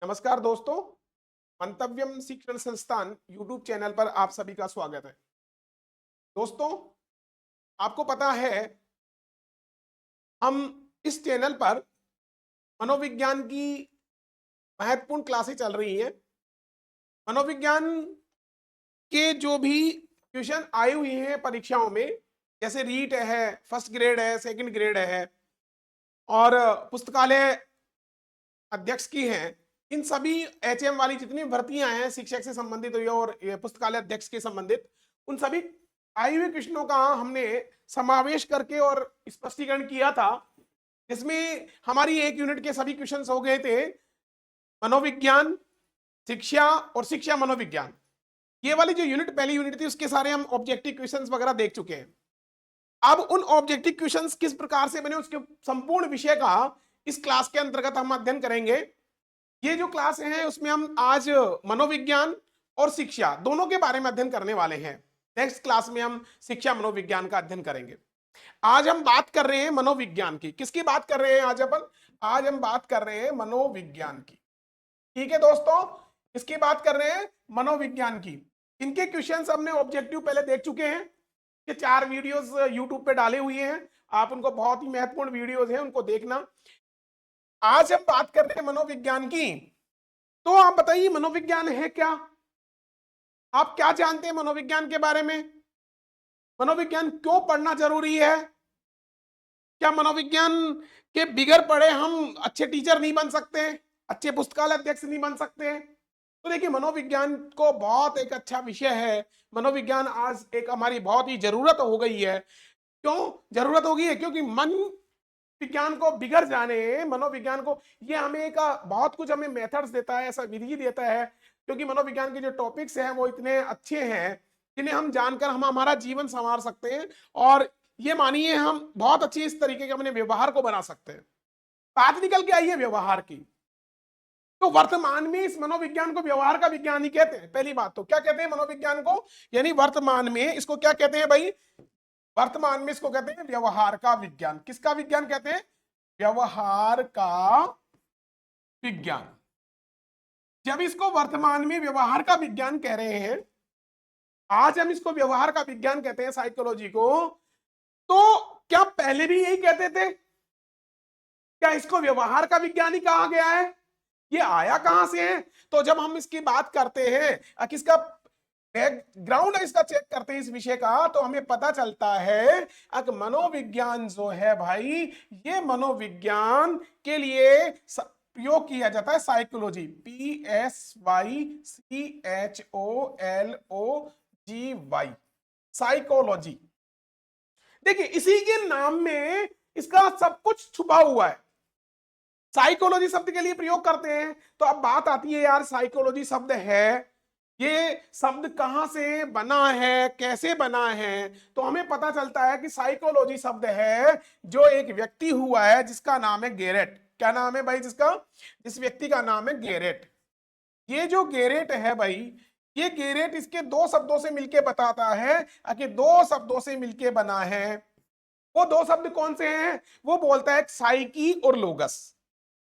नमस्कार दोस्तों, मंतव्यम शिक्षण संस्थान यूट्यूब चैनल पर आप सभी का स्वागत है। दोस्तों, आपको पता है हम इस चैनल पर मनोविज्ञान की महत्वपूर्ण क्लासें चल रही हैं। मनोविज्ञान के जो भी क्वेश्चन आए हुए हैं परीक्षाओं में, जैसे रीट है, फर्स्ट ग्रेड है, सेकंड ग्रेड है और पुस्तकालय अध्यक्ष की हैं, इन सभी एचएम वाली जितनी भर्तियां हैं शिक्षक से संबंधित और ये पुस्तकालय अध्यक्ष के संबंधित, उन सभी आई हुए क्वेश्चनों का हमने समावेश करके और स्पष्टीकरण किया था, जिसमें हमारी एक यूनिट के सभी क्वेश्चंस हो गए थे मनोविज्ञान, शिक्षा और शिक्षा मनोविज्ञान। ये वाली जो यूनिट पहली यूनिट थी उसके सारे हम ऑब्जेक्टिव क्वेश्चंस वगैरह देख चुके हैं। अब उन ऑब्जेक्टिव क्वेश्चंस किस प्रकार से बने उसके संपूर्ण विषय का इस क्लास के अंतर्गत हम अध्ययन करेंगे। ये जो क्लास है उसमें हम आज मनोविज्ञान और शिक्षा दोनों के बारे में अध्ययन करने वाले हैं। नेक्स्ट क्लास में हम शिक्षा मनोविज्ञान का अध्ययन करेंगे। आज हम बात कर रहे हैं मनोविज्ञान की। किसकी बात कर रहे हैं आज हम बात कर रहे हैं मनोविज्ञान की। ठीक है दोस्तों, इसकी बात कर रहे हैं मनोविज्ञान की। इनके क्वेश्चंस हमने ऑब्जेक्टिव पहले देख चुके हैं। ये 4 वीडियोस यूट्यूब पे डाले हुए हैं, आप उनको, बहुत ही महत्वपूर्ण वीडियोस हैं, उनको देखना। आज हम बात कर रहे हैं मनोविज्ञान की। तो आप बताइए मनोविज्ञान है क्या? आप क्या जानते हैं मनोविज्ञान के बारे में? मनोविज्ञान क्यों पढ़ना जरूरी है? क्या मनोविज्ञान के बिगर पढ़े हम अच्छे टीचर नहीं बन सकते, अच्छे पुस्तकालय अध्यक्ष नहीं बन सकते? तो देखिए, मनोविज्ञान को बहुत एक अच्छा विषय है। मनोविज्ञान आज एक हमारी बहुत ही जरूरत हो गई है। क्यों जरूरत हो गई है? क्योंकि मन विज्ञान को बिगड़ जाने, मनोविज्ञान को, ये हमें एक बहुत कुछ हमें मेथड्स देता है, ऐसा विधि देता है। क्योंकि मनोविज्ञान के जो टॉपिक्स हैं वो इतने अच्छे हैं जिन्हें हम जानकर हम हमारा जीवन संवार सकते हैं और ये मानिए हम बहुत अच्छी इस तरीके के अपने व्यवहार को बना सकते हैं। बात निकल के आई है व्यवहार की। तो वर्तमान में इस मनोविज्ञान को व्यवहार का विज्ञान ही कहते हैं। पहली बात तो क्या कहते हैं मनोविज्ञान को? यानी वर्तमान में इसको क्या कहते हैं भाई? वर्तमान में इसको कहते हैं व्यवहार का विज्ञान। किसका विज्ञान कहते हैं? व्यवहार का विज्ञान। जब इसको वर्तमान में व्यवहार का विज्ञान कह रहे हैं, आज हम इसको व्यवहार का विज्ञान कहते हैं साइकोलॉजी को, तो क्या पहले भी यही कहते थे? क्या इसको व्यवहार का विज्ञान ही कहा गया है? ये आया कहां से है? तो जब हम इसकी बात करते हैं, किसका बैकग्राउंड इसका चेक करते हैं इस विषय का, तो हमें पता चलता है कि मनोविज्ञान जो है भाई, ये मनोविज्ञान के लिए प्रयोग किया जाता है साइकोलॉजी, PSYCHOLOGY, साइकोलॉजी। देखिए, इसी के नाम में इसका सब कुछ छुपा हुआ है। साइकोलॉजी शब्द के लिए प्रयोग करते हैं। तो अब बात आती है यार, साइकोलॉजी शब्द है, ये शब्द कहां से बना है, कैसे बना है? तो हमें पता चलता है कि साइकोलॉजी शब्द है जो एक व्यक्ति हुआ है जिसका नाम है गेरेट। क्या नाम है भाई जिस व्यक्ति का नाम है गेरेट। ये जो गेरेट है भाई, ये गेरेट इसके 2 शब्दों से मिलके बताता है कि 2 शब्दों से मिलके बना है। वो 2 शब्द कौन से हैं? वो बोलता है साइकी और लोगस।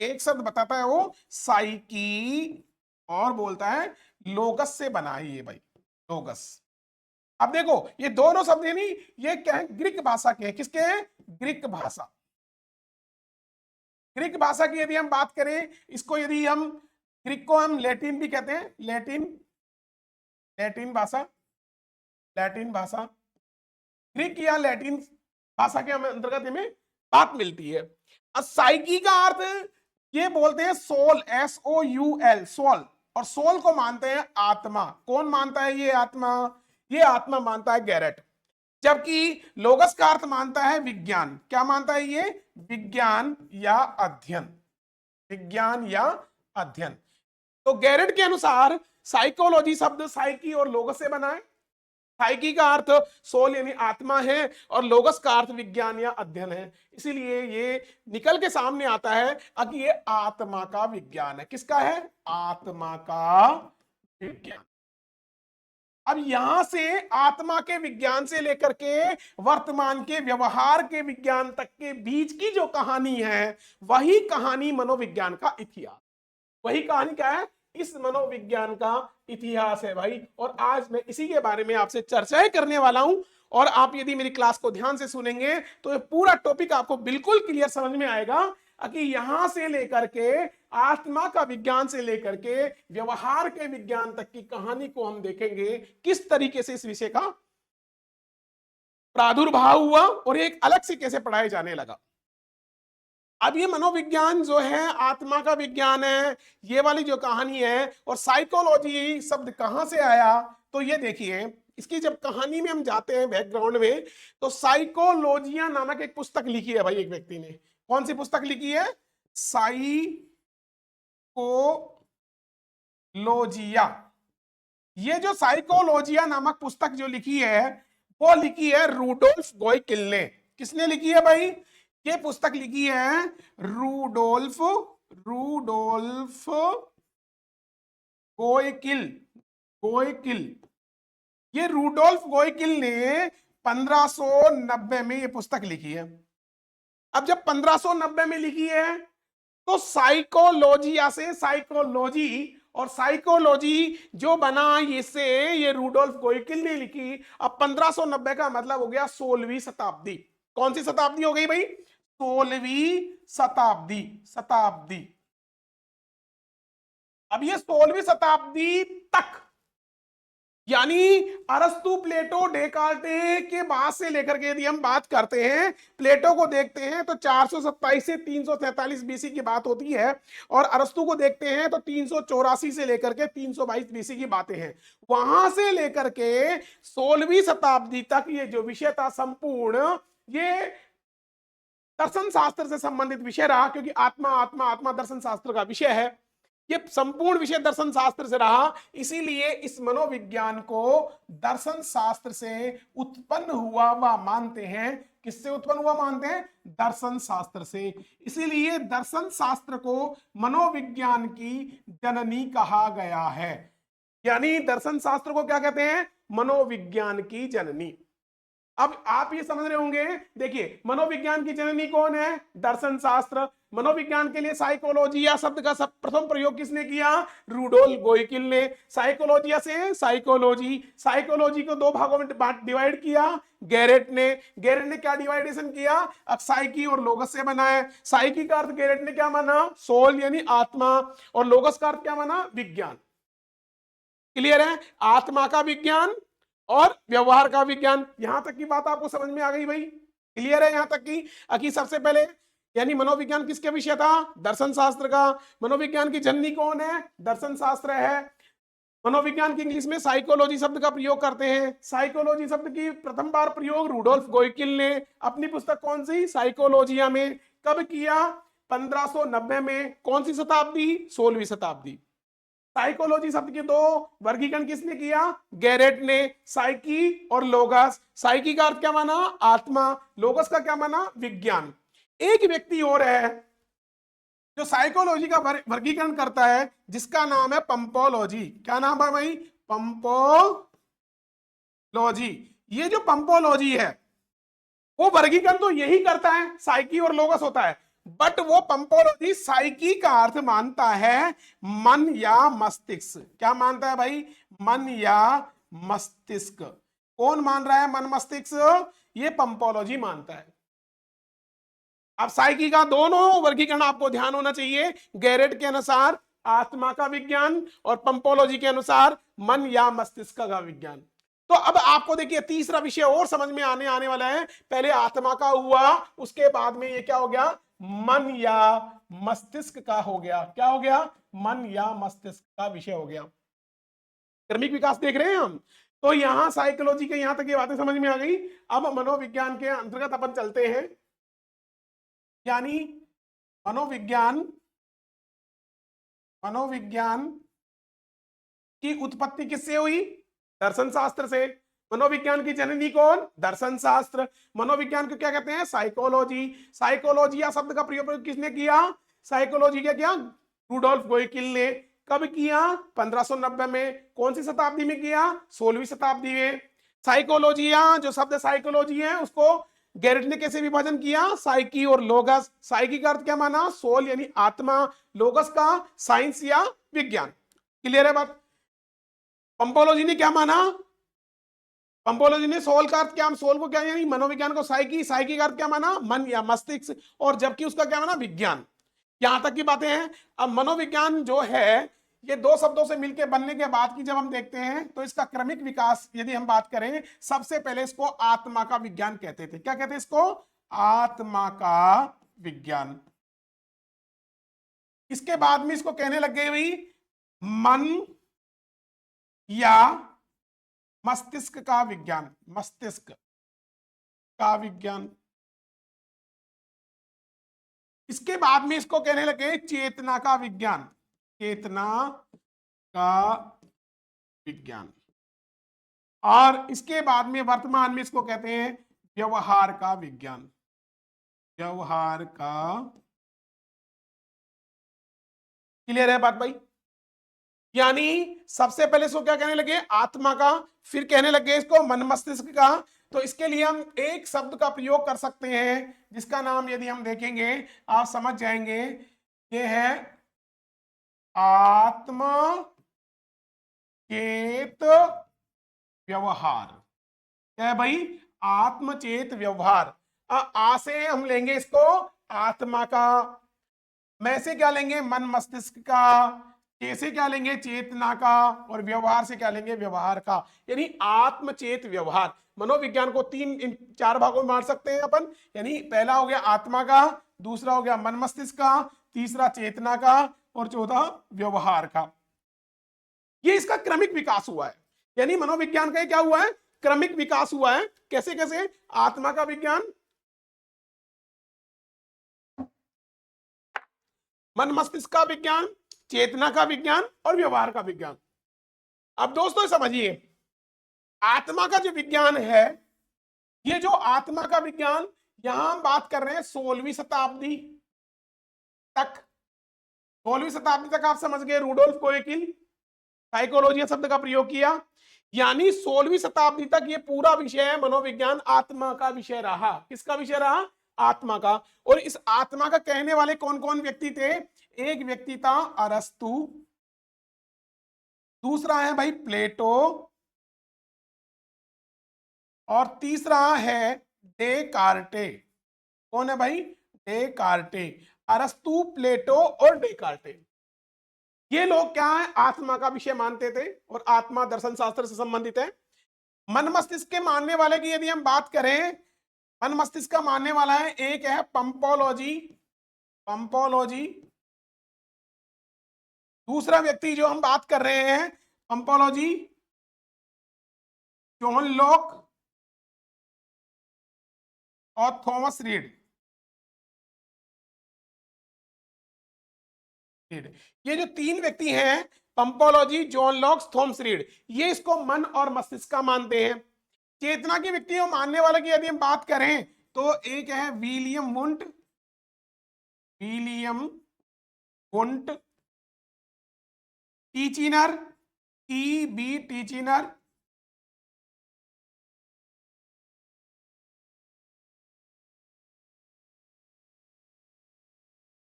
एक शब्द बताता है वो साइकी और बोलता है लोगस से बना है ये भाई, लोगस। अब देखो, ये दोनों शब्द यानी ये क्या है? ग्रीक भाषा के हैं। किसके हैं? ग्रीक भाषा। ग्रीक भाषा की यदि हम बात करें, इसको यदि हम, ग्रीक को हम लैटिन भी कहते हैं, लैटिन भाषा। ग्रीक या लैटिन भाषा के अंतर्गत हमें बात मिलती है। साइकी का अर्थ ये बोलते हैं सोल, SOUL, सोल। और सोल को मानते हैं आत्मा। कौन मानता है ये आत्मा? ये आत्मा मानता है गैरेट। जबकि लोगस का अर्थ मानता है विज्ञान। क्या मानता है ये? विज्ञान या अध्ययन, विज्ञान या अध्ययन। तो गैरेट के अनुसार साइकोलॉजी शब्द साइकी और लोगस से बना है। साइकी का अर्थ सोल यानी आत्मा है और लोगस का अर्थ विज्ञान या अध्ययन है। इसीलिए ये निकल के सामने आता है कि ये आत्मा का विज्ञान है। किसका है? आत्मा का विज्ञान। अब यहां से आत्मा के विज्ञान से लेकर के वर्तमान के व्यवहार के विज्ञान तक के बीच की जो कहानी है, वही कहानी मनोविज्ञान का इतिहास। वही कहानी क्या है, इस मनोविज्ञान का इतिहास है भाई। और आज मैं इसी के बारे में आपसे चर्चाएं करने वाला हूं। और आप यदि मेरी क्लास को ध्यान से सुनेंगे तो ये पूरा टॉपिक आपको बिल्कुल क्लियर समझ में आएगा कि यहां से लेकर के आत्मा का विज्ञान से लेकर के व्यवहार के विज्ञान तक की कहानी को हम देखेंगे, किस तरीके से इस विषय का प्रादुर्भाव हुआ और एक अलग से कैसे पढ़ाया जाने लगा। अब ये मनोविज्ञान जो है आत्मा का विज्ञान है, ये वाली जो कहानी है, और साइकोलॉजी शब्द कहां से आया, तो ये देखिए इसकी जब कहानी में हम जाते हैं बैकग्राउंड में, तो साइकोलॉजिया नामक एक पुस्तक लिखी है भाई एक व्यक्ति ने। कौन सी पुस्तक लिखी है? साइकोलॉजिया। ये जो साइकोलॉजिया नामक पुस्तक जो लिखी है, वो लिखी है रूडोल्फ गोइकिल ने। किसने लिखी है भाई? ये पुस्तक लिखी है रूडोल्फ गोइकिल। ये रूडोल्फ गोइकिल ने 1590 में ये पुस्तक लिखी है। अब जब 1590 में लिखी है तो साइकोलॉजिया से साइकोलॉजी, और साइकोलॉजी जो बना इससे ये रूडोल्फ गोइकिल ने लिखी। अब 1590 का मतलब हो गया 16वीं शताब्दी। कौन सी शताब्दी हो गई भाई? 16वीं शताब्दी। अब ये 16वीं शताब्दी तक, यानी अरस्तु, प्लेटो, डेकार्टे के बाद से लेकर के यदि हम बात करते हैं, प्लेटो को देखते हैं तो 427 से 343 बीसी की बात होती है, और अरस्तु को देखते हैं तो 384 से लेकर के 322 बीसी की बातें हैं। वहां से लेकर के 16वीं शताब्दी तक ये जो विषय था संपूर्ण, ये दर्शन शास्त्र से संबंधित विषय रहा, क्योंकि आत्मा आत्मा आत्मा दर्शन शास्त्र का विषय है। ये संपूर्ण विषय दर्शन शास्त्र से रहा, इसीलिए इस मनोविज्ञान को दर्शन शास्त्र से उत्पन्न हुआ वह मानते हैं। किससे उत्पन्न हुआ मानते हैं? दर्शन शास्त्र से। इसीलिए दर्शन शास्त्र को मनोविज्ञान की जननी कहा गया है। यानी दर्शन शास्त्र को क्या कहते हैं? मनोविज्ञान की जननी। अब आप ये समझ रहे होंगे, देखिए मनोविज्ञान की जननी कौन है? दर्शन शास्त्र। मनोविज्ञान के लिए साइकोलॉजिया शब्द का प्रथम प्रयोग किसने किया? रूडोल्फ गोइकिल ने। साइकोलॉजिया से साइकोलॉजी को दो भागों में डिवाइड किया गैरेट ने। क्या डिवाइडेशन किया? साइकी और लोगस से बना है। साइकी का अर्थ गैरेट ने क्या माना? सोल यानी आत्मा, और लोगस का अर्थ क्या माना? विज्ञान। क्लियर है? आत्मा का विज्ञान और व्यवहार का विज्ञान। यहां तक की बात आपको समझ में आ गई भाई? क्लियर है यहां तक की सबसे पहले यानी मनोविज्ञान किसके विषय था? दर्शन शास्त्र का। मनोविज्ञान की जननी कौन है? दर्शन शास्त्र है। मनोविज्ञान की इंग्लिश में साइकोलॉजी शब्द का प्रयोग करते हैं। साइकोलॉजी शब्द की प्रथम बार प्रयोग रूडोल्फ गोइकिल ने अपनी पुस्तक कौन सी? साइकोलॉजिया में। कब किया? 1590 में। कौन सी शताब्दी? 16वीं शताब्दी। साइकोलॉजी शब्द के दो वर्गीकरण किसने किया? गैरेट ने। साइकी और लोगस। साइकी का अर्थ क्या माना? आत्मा। लोगस का क्या माना? विज्ञान। एक व्यक्ति और है जो साइकोलॉजी का वर्गीकरण करता है, जिसका नाम है पंपोलॉजी। क्या नाम है भाई? पंपोलॉजी। ये जो पंपोलॉजी है वो वर्गीकरण तो यही करता है, साइकी और लोगस होता है, बट वो पंपोलॉजी साइकी का अर्थ मानता है मन या मस्तिष्क। क्या मानता है भाई? मन या मस्तिष्क। कौन मान रहा है मन मस्तिष्क? ये पंपोलॉजी मानता है। अब साइकी का दोनों वर्गीकरण आपको ध्यान होना चाहिए। गैरेट के अनुसार आत्मा का विज्ञान और पंपोलॉजी के अनुसार मन या मस्तिष्क का विज्ञान। तो अब आपको देखिए तीसरा विषय और समझ में आने वाला है। पहले आत्मा का हुआ, उसके बाद में ये क्या हो गया? मन या मस्तिष्क का हो गया। क्या हो गया? मन या मस्तिष्क का विषय हो गया। क्रमिक विकास देख रहे हैं हम। तो यहां साइकोलॉजी के यहां तक ये बातें समझ में आ गई। अब मनोविज्ञान के अंतर्गत अपन चलते हैं। यानी मनोविज्ञान की उत्पत्ति किससे हुई? दर्शन शास्त्र से। मनोविज्ञान की जननी कौन? दर्शन शास्त्र। मनोविज्ञान को क्या कहते हैं? साइकोलॉजी। साइकोलॉजिया शब्द का प्रयोग किसने किया? साइकोलॉजी क्या किया? रूडोल्फ गोइकिल ने। कब किया? 1590 में। कौन सी शताब्दी में किया? 16वीं शताब्दी में। साइकोलॉजिया जो शब्द साइकोलॉजी है उसको गैरेट ने कैसे विभाजन किया, साइकी और लोगस। साइकी का अर्थ क्या माना, सोल यानी आत्मा, लोगस का साइंस या विज्ञान। क्लियर है बात। पंपोलॉजी ने क्या माना, पंपोलॉजी ने सोल का अर्थ क्या, सोल को क्या यानी मनोविज्ञान को साइकी, साइकी का अर्थ क्या माना, मन या मस्तिष्क, और जबकि उसका क्या माना, विज्ञान। यहां तक की बातें हैं। अब मनोविज्ञान जो है ये दो शब्दों से मिलकर बनने के बाद की जब हम देखते हैं तो इसका क्रमिक विकास यदि हम बात करें, सबसे पहले इसको आत्मा का विज्ञान कहते थे। क्या कहते हैं इसको, आत्मा का विज्ञान। इसके बाद में इसको कहने लग गए भाई मन या मस्तिष्क का विज्ञान, मस्तिष्क का विज्ञान। इसके बाद में इसको कहने लगे चेतना का विज्ञान, चेतना का विज्ञान। और इसके बाद में वर्तमान में इसको कहते हैं व्यवहार का विज्ञान, व्यवहार का। क्लियर है बात भाई। यानी सबसे पहले इसको क्या कहने लगे, आत्मा का, फिर कहने लगे इसको मन मस्तिष्क का। तो इसके लिए हम एक शब्द का प्रयोग कर सकते हैं जिसका नाम यदि हम देखेंगे आप समझ जाएंगे, ये है आत्म चेत व्यवहार। क्या है भाई, आत्मचेत व्यवहार। आ से हम लेंगे इसको आत्मा का, मैं से क्या लेंगे मन मस्तिष्क का, कैसे क्या लेंगे चेतना का, और व्यवहार से क्या लेंगे व्यवहार का। यानी आत्मचेत व्यवहार। मनोविज्ञान को इन चार भागों में बांट सकते हैं अपन। यानी पहला हो गया आत्मा का, दूसरा हो गया मन मस्तिष्क का, तीसरा चेतना का, और चौथा व्यवहार का। ये इसका क्रमिक विकास हुआ है। यानी मनोविज्ञान का क्या हुआ है, क्रमिक विकास हुआ है। कैसे कैसे, आत्मा का विज्ञान, मन मस्तिष्क का विज्ञान, चेतना का विज्ञान, और व्यवहार का विज्ञान। अब दोस्तों समझिए, आत्मा का जो विज्ञान है, ये जो आत्मा का विज्ञान, यहां हम बात कर रहे हैं 16वीं शताब्दी तक। 16वीं शताब्दी तक आप समझ गए, रूडोल्फ कोएकिल साइकोलॉजी शब्द का प्रयोग किया। यानी 16वीं शताब्दी तक ये पूरा विषय है मनोविज्ञान आत्मा का विषय रहा। किसका विषय रहा, आत्मा का। और इस आत्मा का कहने वाले कौन कौन व्यक्ति थे, एक व्यक्ति था अरस्तु, दूसरा है भाई प्लेटो, और तीसरा है डेकार्टे। कौन है भाई, डेकार्टे। अरस्तु, प्लेटो और डेकार्टे, ये लोग क्या है, आत्मा का विषय मानते थे और आत्मा दर्शन शास्त्र से संबंधित है। मन मस्तिष्क के मानने वाले की यदि हम बात करें, मन मस्तिष्क का मानने वाला है, एक है पंपोलॉजी, पंपोलॉजी। दूसरा व्यक्ति जो हम बात कर रहे हैं पंपोलॉजी, जॉन लॉक और थॉमस रीड। ये जो तीन व्यक्ति हैं, पंपोलॉजी, जॉन लॉक, थॉमस रीड, ये इसको मन और मस्तिष्क का मानते हैं। चेतना के व्यक्तियों मानने वाले की यदि हम बात करें तो एक है William Wundt, William Wundt, Titchener, T Titchener,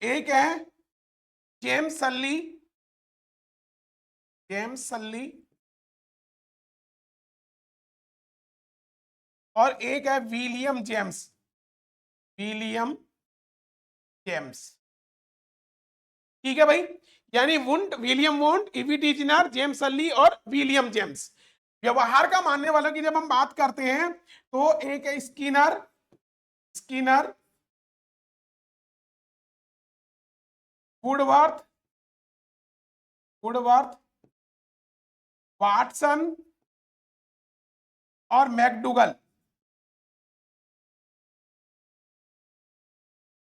एक है जेम्स सल्ली, जेम्स सल्ली, और एक है विलियम जेम्स, विलियम जेम्स। ठीक है भाई। यानी Wundt, William Wundt, E V Titchener, James Sully और विलियम जेम्स। व्यवहार का मानने वालों की जब हम बात करते हैं तो एक है Skinner, Skinner, Woodworth, Woodworth, Watson और मैकडुगल।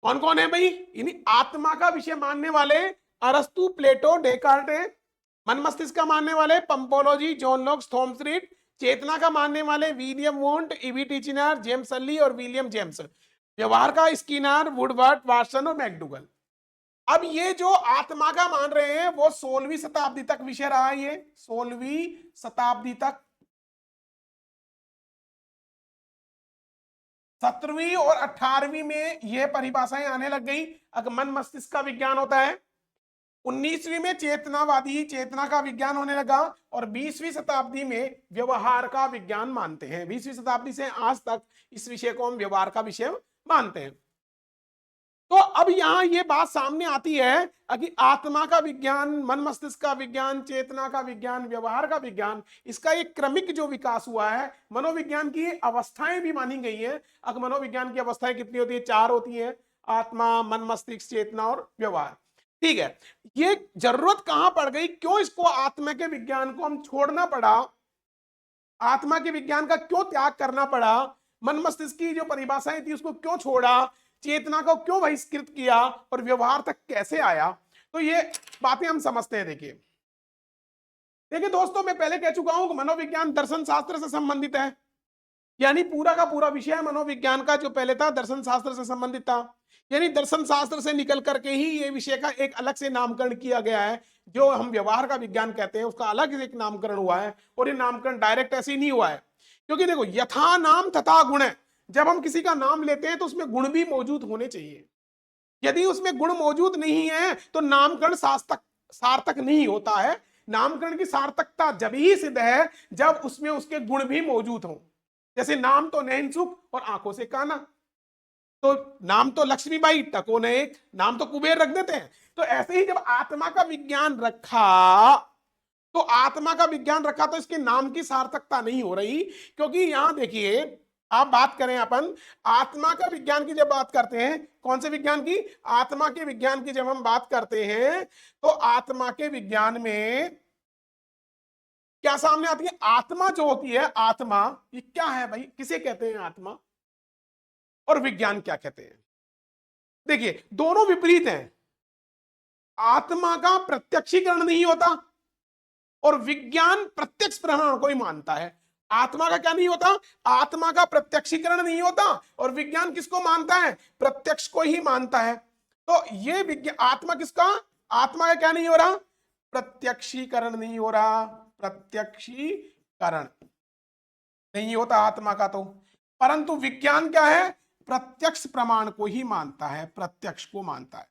कौन कौन है भाई, यानी आत्मा का विषय मानने वाले अरस्तु, प्लेटो, डेकार्टे, मन मस्तिष्क का मानने वाले पंपोलॉजी, जॉन लॉक, थॉमस रीड, चेतना का मानने वाले William Wundt, E V Titchener, James Sully और विलियम जेम्स, व्यवहार का स्किनर, वुडवर्थ, वाटसन और मैकडुगल। अब ये जो आत्मा का मान रहे हैं वो 16वीं शताब्दी तक विषय रहा है, ये 16वीं शताब्दी तक। 17वीं और 18वीं में यह परिभाषाएं आने लग गई। अगर मन मस्तिष्क का विज्ञान होता है, 19वीं में चेतनावादी चेतना का विज्ञान होने लगा और 20वीं शताब्दी में व्यवहार का विज्ञान मानते हैं। 20वीं शताब्दी से आज तक इस विषय को हम व्यवहार का विषय मानते हैं। तो अब यहां ये बात सामने आती है कि आत्मा का विज्ञान, मन मस्तिष्क का विज्ञान, चेतना का विज्ञान, व्यवहार का विज्ञान, इसका एक क्रमिक जो विकास हुआ है। मनोविज्ञान की अवस्थाएं भी मानी गई हैं। अब मनोविज्ञान की अवस्थाएं कितनी होती है? 4 होती हैं, आत्मा, मन मस्तिष्क, चेतना और व्यवहार। ठीक है, ये जरूरत कहां पड़ गई, क्यों इसको आत्मा के विज्ञान को हम छोड़ना पड़ा, आत्मा के विज्ञान का क्यों त्याग करना पड़ा, मन मस्तिष्क की जो परिभाषाएं थी उसको क्यों छोड़ा, चेतना को क्यों बहिष्कृत किया और व्यवहार तक कैसे आया, तो ये बातें हम समझते हैं। देखिए देखिए दोस्तों, मैं पहले कह चुका हूं कि मनोविज्ञान दर्शन शास्त्र से संबंधित है, यानी पूरा का पूरा विषय मनोविज्ञान का जो पहले था दर्शन शास्त्र से संबंधित था। यानी दर्शन शास्त्र से निकल करके ही ये विषय का एक अलग से नामकरण किया गया है, जो हम व्यवहार का विज्ञान कहते हैं, उसका अलग से एक नामकरण हुआ है। और ये नामकरण डायरेक्ट ऐसे ही नहीं हुआ है, क्योंकि देखो यथा नाम तथा गुण है। जब हम किसी का नाम लेते हैं तो उसमें गुण भी मौजूद होने चाहिए। यदि उसमें गुण मौजूद नहीं है तो नामकरण सार्थक नहीं होता है। नामकरण की सार्थकता जब ही सिद्ध है जब उसमें उसके गुण भी मौजूद हों। जैसे नाम तो नैन सुख और आंखों से काना, तो नाम तो लक्ष्मीबाई टको ने एक, नाम तो कुबेर रख देते हैं। तो ऐसे ही जब आत्मा का विज्ञान रखा तो इसके नाम की सार्थकता नहीं हो रही। क्योंकि यहां देखिए, आप बात करें अपन आत्मा का विज्ञान की, जब बात करते हैं कौन से विज्ञान की, आत्मा के विज्ञान की जब हम बात करते हैं तो आत्मा के विज्ञान में क्या सामने आती है? आत्मा जो होती है, आत्मा ये क्या है भाई, किसे कहते हैं आत्मा, और विज्ञान क्या कहते हैं? देखिए दोनों विपरीत हैं। आत्मा का प्रत्यक्षीकरण नहीं होता और विज्ञान प्रत्यक्ष प्रमाण को ही मानता है। आत्मा का क्या नहीं होता? आत्मा का प्रत्यक्षीकरण नहीं होता और विज्ञान किसको मानता है? प्रत्यक्ष को ही मानता है। तो ये विज्ञान, आत्मा किसका, आत्मा का क्या नहीं हो रहा? प्रत्यक्षीकरण नहीं हो रहा, प्रत्यक्षीकरण नहीं होता आत्मा का। तो परंतु विज्ञान क्या है? प्रत्यक्ष प्रमाण को ही मानता है, प्रत्यक्ष को मानता है।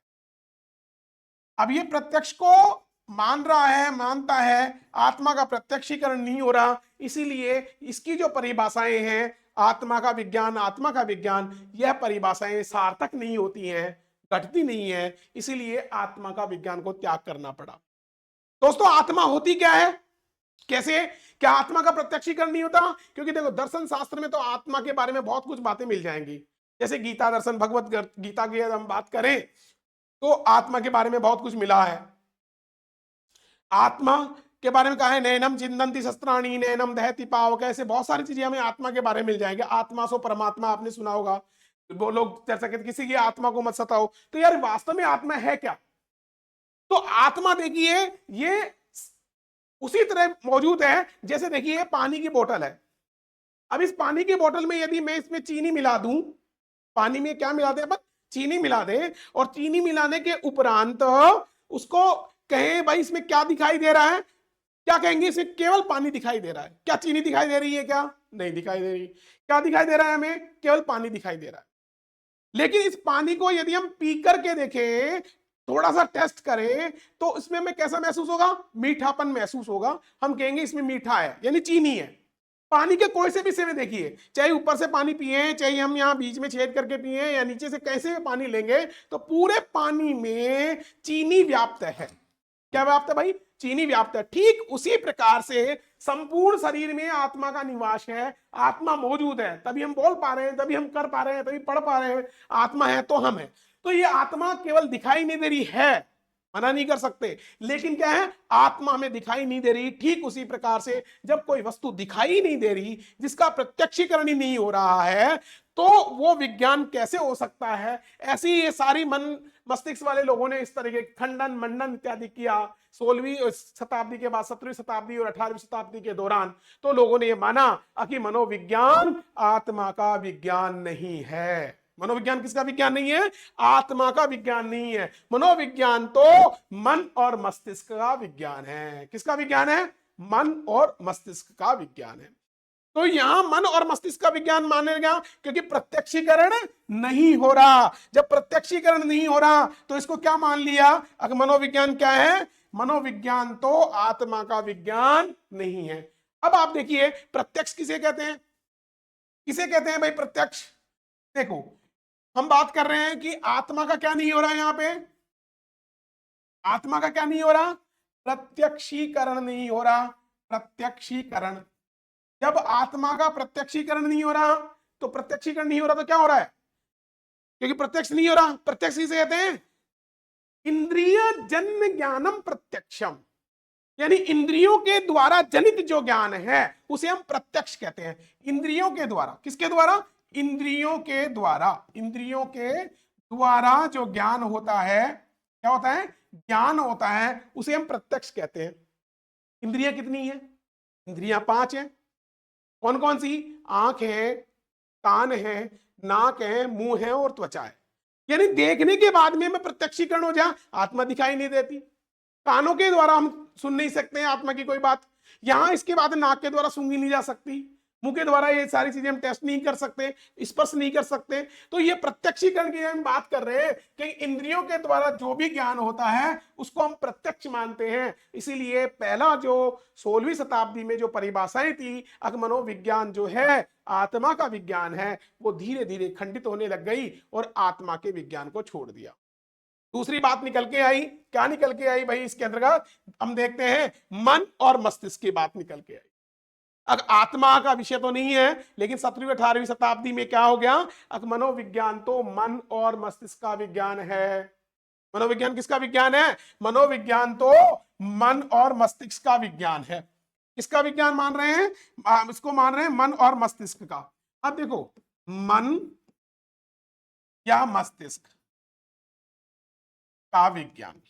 अब ये प्रत्यक्ष को मान रहा है, मानता है, आत्मा का प्रत्यक्षीकरण नहीं हो रहा, इसीलिए इसकी जो परिभाषाएं हैं आत्मा का विज्ञान, यह परिभाषाएं सार्थक नहीं होती हैं, घटती नहीं है, इसीलिए आत्मा का विज्ञान को त्याग करना पड़ा। दोस्तों आत्मा होती क्या है, कैसे, क्या आत्मा का प्रत्यक्षीकरण नहीं होता? क्योंकि देखो दर्शन शास्त्र में तो आत्मा के बारे में बहुत कुछ बातें मिल जाएंगी। जैसे गीता दर्शन, भगवत गीता की हम बात करें तो आत्मा के बारे में बहुत कुछ मिला है। आत्मा के बारे में कहा है नैनम चिंदंती शस्त्राणी नैनम दहति पावक, ऐसे बहुत सारी चीजें हमें आत्मा के बारे में मिल जाएंगे। आत्मा सो परमात्मा, आपने सुना होगा, वो लोग चर्चा करते किसी की आत्मा को मत सताओ। तो यार वास्तव में आत्मा है क्या? तो आत्मा देखिए ये उसी तरह मौजूद है जैसे देखिए पानी की बोतल है। अब इस पानी की बोतल में यदि मैं इसमें चीनी मिला दूं, पानी में क्या मिला दे अपन? चीनी मिला दे, और चीनी मिलाने के उपरांत उसको कहें भाई इसमें क्या दिखाई दे रहा है, क्या कहेंगे? इसमें केवल पानी दिखाई दे रहा है। क्या चीनी दिखाई दे रही है? क्या नहीं दिखाई दे रही। क्या दिखाई दे रहा है हमें? केवल पानी दिखाई दे रहा है। लेकिन इस पानी को यदि हम पी करके देखें, थोड़ा सा टेस्ट करें, तो इसमें हमें कैसा महसूस होगा? मीठापन महसूस होगा। हम कहेंगे इसमें मीठा है, यानी चीनी है। पानी के कोई से भी हिस्से में देखिए, चाहे ऊपर से पानी पिए, चाहे हम यहाँ बीच में छेद करके पिए, या नीचे से कैसे भी पानी लेंगे, तो पूरे पानी में चीनी व्याप्त है। क्या व्याप्त है भाई? चीनी व्याप्त है। ठीक उसी प्रकार से संपूर्ण शरीर में आत्मा का निवास है, आत्मा मौजूद है, तभी हम बोल पा रहे हैं, तभी हम कर पा रहे हैं, तभी पढ़ पा रहे हैं। आत्मा है तो हम है। तो ये आत्मा केवल दिखाई नहीं दे रही है, मना नहीं कर सकते, लेकिन क्या है? आत्मा हमें दिखाई नहीं दे रही। ठीक उसी प्रकार से जब कोई वस्तु दिखाई नहीं दे रही, जिसका प्रत्यक्षीकरण ही नहीं हो रहा है, तो वो विज्ञान कैसे हो सकता है? ऐसी ये सारी मन मस्तिष्क वाले लोगों ने इस तरह के खंडन मंडन इत्यादि किया 16वीं शताब्दी के बाद, 17वीं शताब्दी और 18वीं शताब्दी के दौरान। तो लोगों ने ये माना कि मनोविज्ञान आत्मा का विज्ञान नहीं है। मनोविज्ञान किसका विज्ञान नहीं है? आत्मा का विज्ञान नहीं है। मनोविज्ञान तो मन और मस्तिष्क का विज्ञान है। किसका विज्ञान है? मन और मस्तिष्क का विज्ञान है। तो यहां मन और मस्तिष्क का विज्ञान माना गया, क्योंकि प्रत्यक्षीकरण नहीं हो रहा। जब प्रत्यक्षीकरण नहीं हो रहा तो इसको क्या मान लिया? अगर मनोविज्ञान क्या है? मनोविज्ञान तो आत्मा का विज्ञान नहीं है। अब आप देखिए, प्रत्यक्ष किसे कहते हैं? किसे कहते हैं भाई प्रत्यक्ष? देखो, हम बात कर रहे हैं कि आत्मा का क्या नहीं हो रहा है यहां पे? आत्मा का क्या नहीं हो रहा? प्रत्यक्षीकरण नहीं हो रहा। प्रत्यक्षीकरण, जब आत्मा का प्रत्यक्षीकरण नहीं हो रहा, तो प्रत्यक्षीकरण नहीं हो रहा तो क्या हो रहा है? क्योंकि प्रत्यक्ष नहीं हो रहा। प्रत्यक्ष किसे कहते हैं? इंद्रिय जन्य ज्ञानम प्रत्यक्षम, यानी इंद्रियों के द्वारा जनित जो ज्ञान है उसे हम प्रत्यक्ष कहते हैं। इंद्रियों के द्वारा, किसके द्वारा? इंद्रियों के द्वारा। इंद्रियों के द्वारा जो ज्ञान होता है, क्या होता है? ज्ञान होता है, उसे हम प्रत्यक्ष कहते हैं। इंद्रियां कितनी है? इंद्रियां 5 है। कौन कौन सी? आंख है, कान है, नाक है, मुंह है और त्वचा है। यानी देखने के बाद में मैं प्रत्यक्षीकरण हो जाए, आत्मा दिखाई नहीं देती। कानों के द्वारा हम सुन नहीं सकते हैं आत्मा की कोई बात। यहां इसके बाद नाक के द्वारा सूंघी नहीं जा सकती, मुंह के द्वारा ये सारी चीजें हम टेस्ट नहीं कर सकते, स्पर्श नहीं कर सकते। तो ये प्रत्यक्षीकरण की हम बात कर रहे हैं कि इंद्रियों के द्वारा जो भी ज्ञान होता है उसको हम प्रत्यक्ष मानते हैं। इसीलिए पहला जो 16वीं शताब्दी में जो परिभाषाएं थी, मनोविज्ञान जो है आत्मा का विज्ञान है, वो धीरे धीरे खंडित होने लग गई और आत्मा के विज्ञान को छोड़ दिया। दूसरी बात निकल के आई, क्या निकल के आई भाई इसके अंतर्गत? हम देखते हैं मन और मस्तिष्क की बात निकल के आई। अब आत्मा का विषय तो नहीं है, लेकिन 17वीं 18वीं शताब्दी में क्या हो गया? अब मनोविज्ञान तो मन और मस्तिष्क का विज्ञान है। मनोविज्ञान किसका विज्ञान है? मनोविज्ञान तो मन और मस्तिष्क का विज्ञान है। किसका विज्ञान मान रहे हैं? इसको मान रहे हैं मन और मस्तिष्क का। अब देखो, मन या मस्तिष्क का विज्ञान।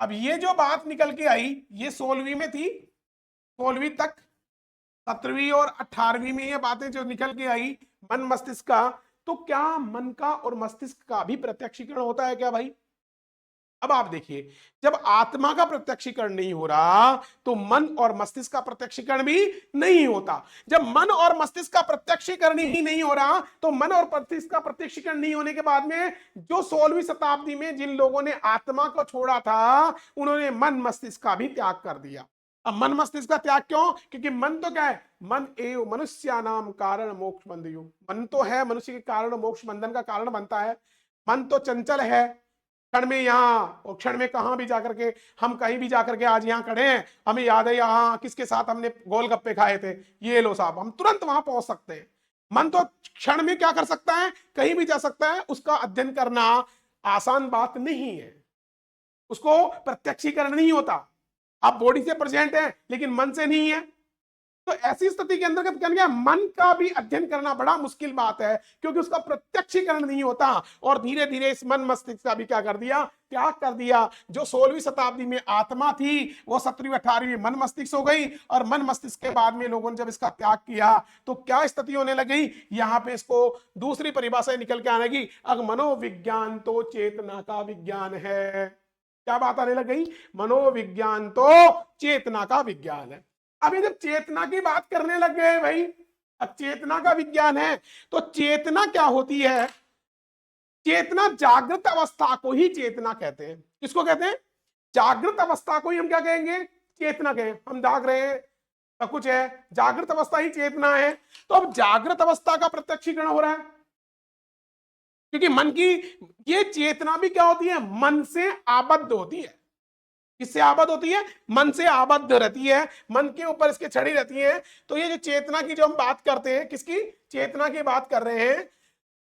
अब ये जो बात निकल के आई ये 16वीं में थी, 16वीं तक। 17वीं और 18वीं में ये बातें जो निकल के आई मन मस्तिष्क का, तो क्या मन का और मस्तिष्क का भी प्रत्यक्षीकरण होता है क्या भाई? अब आप देखिए, जब आत्मा का प्रत्यक्षीकरण नहीं हो रहा तो मन और मस्तिष्क का प्रत्यक्षीकरण भी नहीं होता। जब मन और मस्तिष्क का प्रत्यक्षीकरण ही नहीं हो रहा तो मन और मस्तिष्क का प्रत्यक्षीकरण नहीं होने के बाद में जो 16वीं शताब्दी में जिन लोगों ने आत्मा को छोड़ा था, उन्होंने मन मस्तिष्क का भी त्याग कर दिया। अब मन मस्तिष्क का त्याग क्यों? क्योंकि मन तो क्या है? मन एव मनुष्यानाम कारण मोक्ष बंधयो। मन तो है मनुष्य के कारण मोक्ष बंधन का कारण बनता है। मन तो चंचल है, क्षण में यहाँ और क्षण में कहां भी जाकर के, हम कहीं भी जाकर के आज यहाँ खड़े हैं, हमें याद है यहाँ किसके साथ हमने गोलगप्पे खाए थे, ये लो साहब, हम तुरंत वहां पहुंच सकते हैं। मन तो क्षण में क्या कर सकता है? कहीं भी जा सकता है। उसका अध्ययन करना आसान बात नहीं है, उसको प्रत्यक्षीकरण नहीं होता। आप बॉडी से प्रेजेंट है लेकिन मन से नहीं है, तो ऐसी स्थिति के अंतर्गत क्या गया? मन का भी अध्ययन करना बड़ा मुश्किल बात है, क्योंकि उसका प्रत्यक्षीकरण नहीं होता। और धीरे धीरे इस मन मस्तिष्क का भी क्या कर दिया? त्याग कर दिया। जो 16वीं शताब्दी में आत्मा थी वो 17वीं 18वीं मन मस्तिष्क हो गई, और मन मस्तिष्क के बाद में लोगों ने जब इसका त्याग किया तो क्या स्थिति होने लगी? यहां पे इसको दूसरी परिभाषा निकल के आने लगी, अब मनोविज्ञान तो चेतना का विज्ञान है। क्या बात आने लग गई? मनोविज्ञान तो चेतना का विज्ञान है। अभी जब चेतना की बात करने लग गए भाई, अब चेतना का विज्ञान है, तो चेतना क्या होती है? चेतना जागृत अवस्था को ही चेतना कहते हैं। किसको कहते हैं? जागृत अवस्था को ही हम क्या कहेंगे? चेतना कहें। हम जाग रहे हैं, सब कुछ है, जागृत अवस्था ही चेतना है। तो अब जागृत अवस्था का प्रत्यक्षीकरण हो रहा है, क्योंकि मन की ये चेतना भी क्या होती है? मन से आबद्ध होती है। किससे आबद्ध होती है? मन से आबद्ध रहती है, मन के ऊपर इसके छड़ी रहती है। तो ये जो चेतना की जो हम बात करते हैं, किसकी चेतना की बात कर रहे हैं?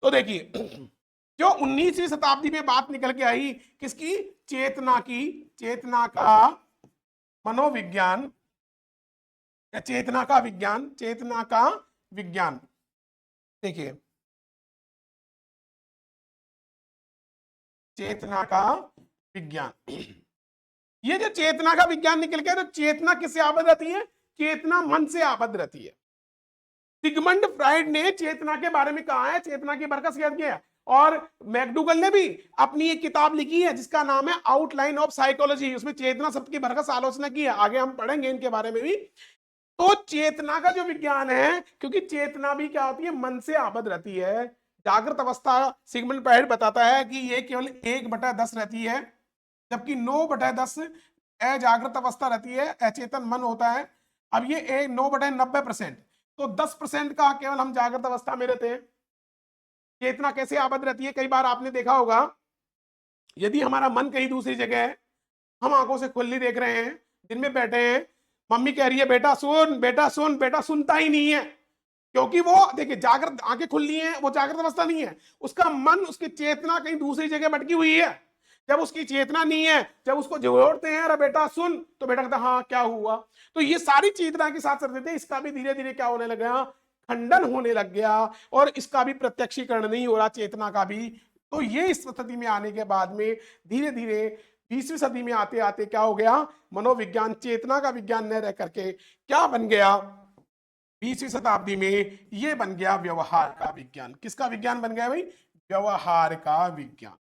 तो देखिए, जो 19वीं शताब्दी में बात निकल के आई, किसकी? चेतना की। चेतना का मनोविज्ञान या चेतना का विज्ञान, चेतना का विज्ञान। देखिए, चेतना का विज्ञान, ये जो चेतना का विज्ञान निकल गया, तो चेतना किससे आबद्ध रहती है? चेतना मन से आबद्ध रहती है। सिगमंड फ्राइड ने चेतना के बारे में कहा है, चेतना की बरकत किया, और मैकडूगल ने भी अपनी एक किताब लिखी है जिसका नाम है आउटलाइन ऑफ साइकोलॉजी, उसमें चेतना शब्द की बरकत आलोचना की है। आगे हम पढ़ेंगे इनके बारे में भी। तो चेतना का जो विज्ञान है, क्योंकि चेतना भी क्या होती है, मन से आबद्ध रहती है। जागृत अवस्था सिगमंड फ्रायड बताता है कि ये केवल 1/10 रहती है, जबकि 9/10 अजागृत अवस्था रहती है, अचेतन मन होता है। अब ये 9/90%, तो 10% का केवल हम जागृत अवस्था में रहते हैं। चेतना कैसे आबद्ध रहती है, कई बार आपने देखा होगा, यदि हमारा मन कहीं दूसरी जगह है, हम आंखों से खुली देख रहे हैं, दिन में बैठे हैं, मम्मी कह रही है बेटा सुन बेटा सुन, बेटा सुनता ही नहीं है, क्योंकि वो देखिए जागृत आंखें खुली हैं, वो जागृत अवस्था नहीं है, उसका मन, उसकी चेतना कहीं दूसरी जगह भटकी हुई है। जब उसकी चेतना नहीं है, जब उसको जोड़ते हैं अरे बेटा सुन, तो बेटा कहता हाँ क्या हुआ। तो ये सारी चेतना के साथ चलते थे, इसका भी धीरे धीरे क्या होने लग गया, खंडन होने लग गया, और इसका भी प्रत्यक्षीकरण नहीं हो रहा, चेतना का भी। तो ये इस स्थिति में आने के बाद में धीरे धीरे 20वीं सदी में आते आते क्या हो गया, मनोविज्ञान चेतना का विज्ञान न रह करके क्या बन गया, 20वीं शताब्दी में ये बन गया व्यवहार का विज्ञान। किसका विज्ञान बन गया भाई, व्यवहार का विज्ञान।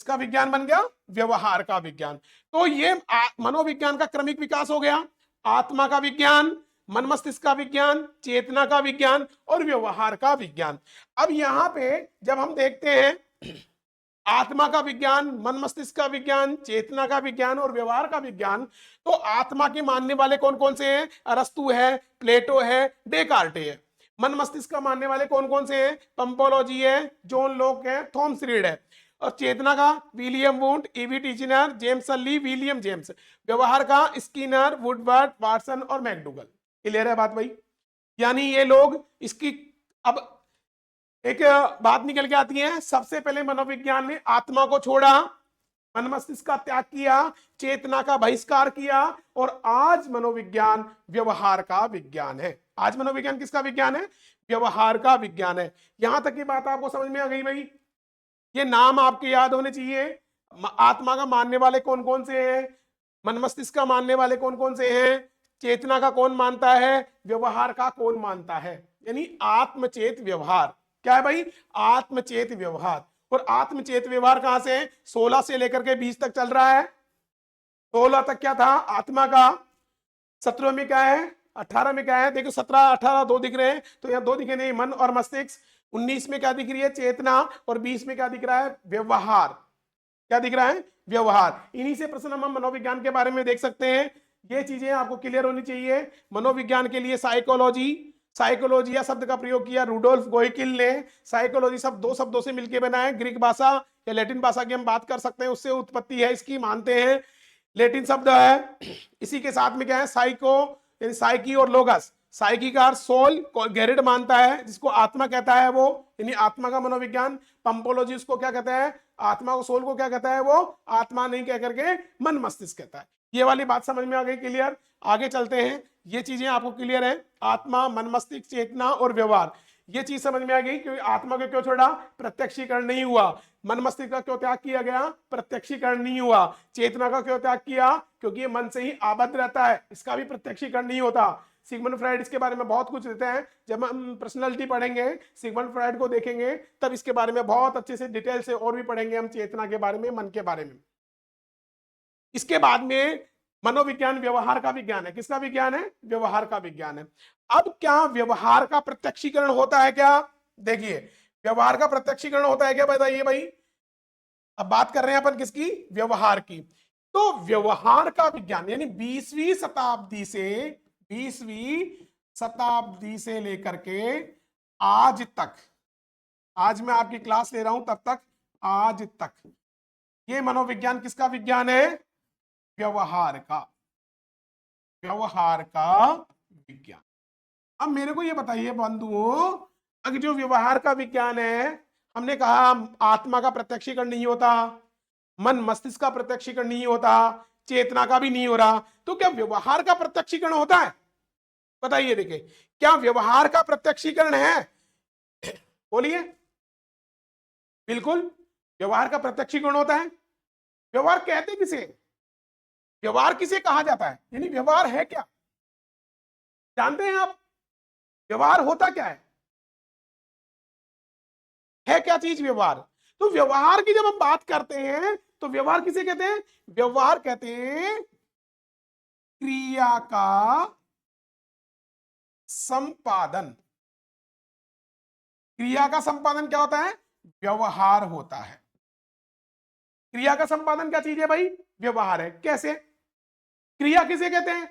इसका विज्ञान बन गया व्यवहार का विज्ञान। तो ये मनोविज्ञान का क्रमिक विकास हो गया, आत्मा का विज्ञान, मन मस्तिष्क का विज्ञान, चेतना का विज्ञान और व्यवहार का विज्ञान। अब यहां पे जब हम देखते हैं आत्मा का विज्ञान, मन मस्तिष्क का विज्ञान, चेतना का विज्ञान और व्यवहार का विज्ञान, तो आत्मा के मानने वाले कौन कौन से हैं, अरस्तु है, प्लेटो है, डेकार्टे है। मन मस्तिष्क का मानने वाले कौन कौन से हैं, पंपोलॉजी है, जॉन लॉक है, थॉमस रीड है। और चेतना का William wound, EV Titchener, James सली, विलियम जेम्स। व्यवहार का स्किनर, वुडवर्ड, वाटसन और मैकडूगल। क्लियर है बात भाई। यानी ये लोग इसकी, अब एक बात निकल के आती है, सबसे पहले मनोविज्ञान ने आत्मा को छोड़ा, मन मस्तिष्क का त्याग किया, चेतना का बहिष्कार किया, और आज मनोविज्ञान व्यवहार का विज्ञान है। आज मनोविज्ञान किसका विज्ञान है, व्यवहार का विज्ञान है। यहां तक की बात आपको समझ में आ गई भाई। ये नाम आपके याद होने चाहिए। आत्मा का मानने वाले कौन कौन से हैं, मन मस्तिष्क का मानने वाले कौन कौन से हैं, चेतना का कौन मानता है, व्यवहार का कौन मानता है। यानी आत्मचेत व्यवहार क्या है भाई, आत्मचेत व्यवहार। और आत्मचेत व्यवहार कहां से है, 16 से लेकर के 20 तक चल रहा है। 16 तक क्या था आत्मा का, 17 में क्या है, 18 में क्या है, देखो 17 18 दो दिख रहे हैं, तो यहाँ दो दिखे नहीं, मन और मस्तिष्क। 19 में क्या दिख रही है, चेतना, और 20 में क्या दिख रहा है, व्यवहार। क्या दिख रहा है, व्यवहार। इन्हीं से प्रश्न हम मनोविज्ञान के बारे में देख सकते हैं। ये चीजें आपको क्लियर होनी चाहिए। मनोविज्ञान के लिए साइकोलॉजी या शब्द का प्रयोग किया रुडोल्फ गोइकिल ने। साइकोलॉजी शब्द दो शब्दों से मिलकर बना है, ग्रीक भाषा या लैटिन भाषा की हम बात कर सकते हैं, उससे उत्पत्ति है इसकी, मानते हैं लैटिन शब्द है। इसी के साथ में क्या है, साइको यानी साइकी और लोगस। साइकी का अर्थ सोल, गैरिड मानता है जिसको आत्मा कहता है वो, यानी आत्मा का मनोविज्ञान। पंपोलॉजी उसको क्या कहता है, आत्मा को, सोल को क्या कहता है वो, आत्मा नहीं कह करके मन मस्तिष्क कहता है। ये वाली बात समझ में आ गई, क्लियर। आगे चलते हैं, ये चीजें आपको क्लियर है, आत्मा, मन मस्तिष्क, चेतना और व्यवहार, ये चीज समझ में आ गई। क्योंकि आत्मा को क्यों छोड़ा, प्रत्यक्षीकरण नहीं हुआ। मन मस्तिष्क का क्यों त्याग किया गया, प्रत्यक्षीकरण नहीं हुआ। चेतना का क्यों त्याग किया, क्योंकि ये मन से ही आबद्ध रहता है, इसका भी प्रत्यक्षीकरण नहीं होता। सिगमंड फ्रायड इसके बारे में बहुत कुछ देते हैं, जब हम पर्सनालिटी पढ़ेंगे, सिगमंड फ्रायड को देखेंगे, तब इसके बारे में बहुत अच्छे से डिटेल से और भी पढ़ेंगे हम, चेतना के बारे में, मन के बारे में। इसके बाद में मनोविज्ञान व्यवहार का विज्ञान है। किसका विज्ञान है, व्यवहार का विज्ञान है। अब क्या व्यवहार का प्रत्यक्षीकरण होता है क्या, देखिए व्यवहार का प्रत्यक्षीकरण होता है क्या, बताइए भाई। अब बात कर रहे हैं अपन किसकी, व्यवहार की। तो व्यवहार का विज्ञान यानी 20वीं शताब्दी से लेकर के आज तक, आज मैं आपकी क्लास ले रहा हूं तब तक, आज तक ये मनोविज्ञान किसका विज्ञान है, व्यवहार का विज्ञान। अब मेरे को ये बताइए बंधुओं, अगर जो व्यवहार का विज्ञान है, हमने कहा आत्मा का प्रत्यक्षीकरण नहीं होता, मन मस्तिष्क का प्रत्यक्षीकरण नहीं होता, चेतना का भी नहीं हो रहा, तो क्या व्यवहार का प्रत्यक्षीकरण होता है, बताइए। देखिए क्या व्यवहार का प्रत्यक्षीकरण है, बोलिए। बिल्कुल व्यवहार का प्रत्यक्षीकरण होता है। व्यवहार कहते किसे, व्यवहार किसे कहा जाता है, यानी व्यवहार है क्या, जानते हैं आप, व्यवहार होता क्या है क्या चीज व्यवहार। तो व्यवहार की जब हम बात करते हैं तो व्यवहार किसे कहते हैं, व्यवहार कहते हैं क्रिया का संपादन। क्रिया का संपादन क्या होता है? व्यवहार होता है। क्रिया का संपादन क्या चीज है भाई? व्यवहार है। कैसे? क्रिया किसे कहते हैं?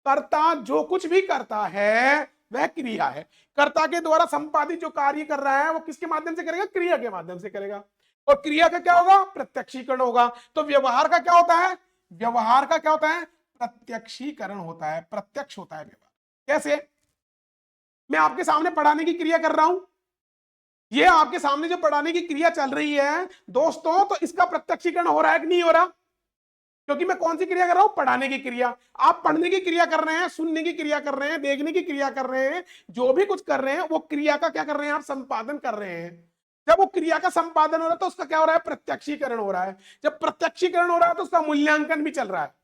कर्ता जो कुछ भी करता है वह क्रिया है। कर्ता के द्वारा संपादित जो कार्य कर रहा है वो किसके माध्यम से करेगा? क्रिया के माध्यम से करेगा। और क्रिया का क्या होगा? प्रत्यक्षीकरण होगा। तो व्यवहार का क्या होता है? व्यवहार का क्या होता है? प्रत्यक्षीकरण होता है, प्रत्यक्ष होता है व्यवहार। कैसे? मैं आपके सामने पढ़ाने की क्रिया कर रहा हूं, ये आपके सामने जो पढ़ाने की क्रिया चल रही है दोस्तों, तो इसका प्रत्यक्षीकरण हो रहा है कि नहीं हो रहा? क्योंकि मैं कौन सी क्रिया कर रहा हूं? पढ़ाने की क्रिया। आप पढ़ने की क्रिया कर रहे हैं, सुनने की क्रिया कर रहे हैं, देखने की क्रिया कर रहे हैं, जो भी कुछ कर रहे हैं वो क्रिया का क्या कर रहे हैं? आप संपादन कर रहे हैं। जब वो क्रिया का संपादन हो रहा है तो उसका क्या हो रहा है? प्रत्यक्षीकरण हो रहा है। जब प्रत्यक्षीकरण हो रहा है तो उसका मूल्यांकन भी चल रहा है।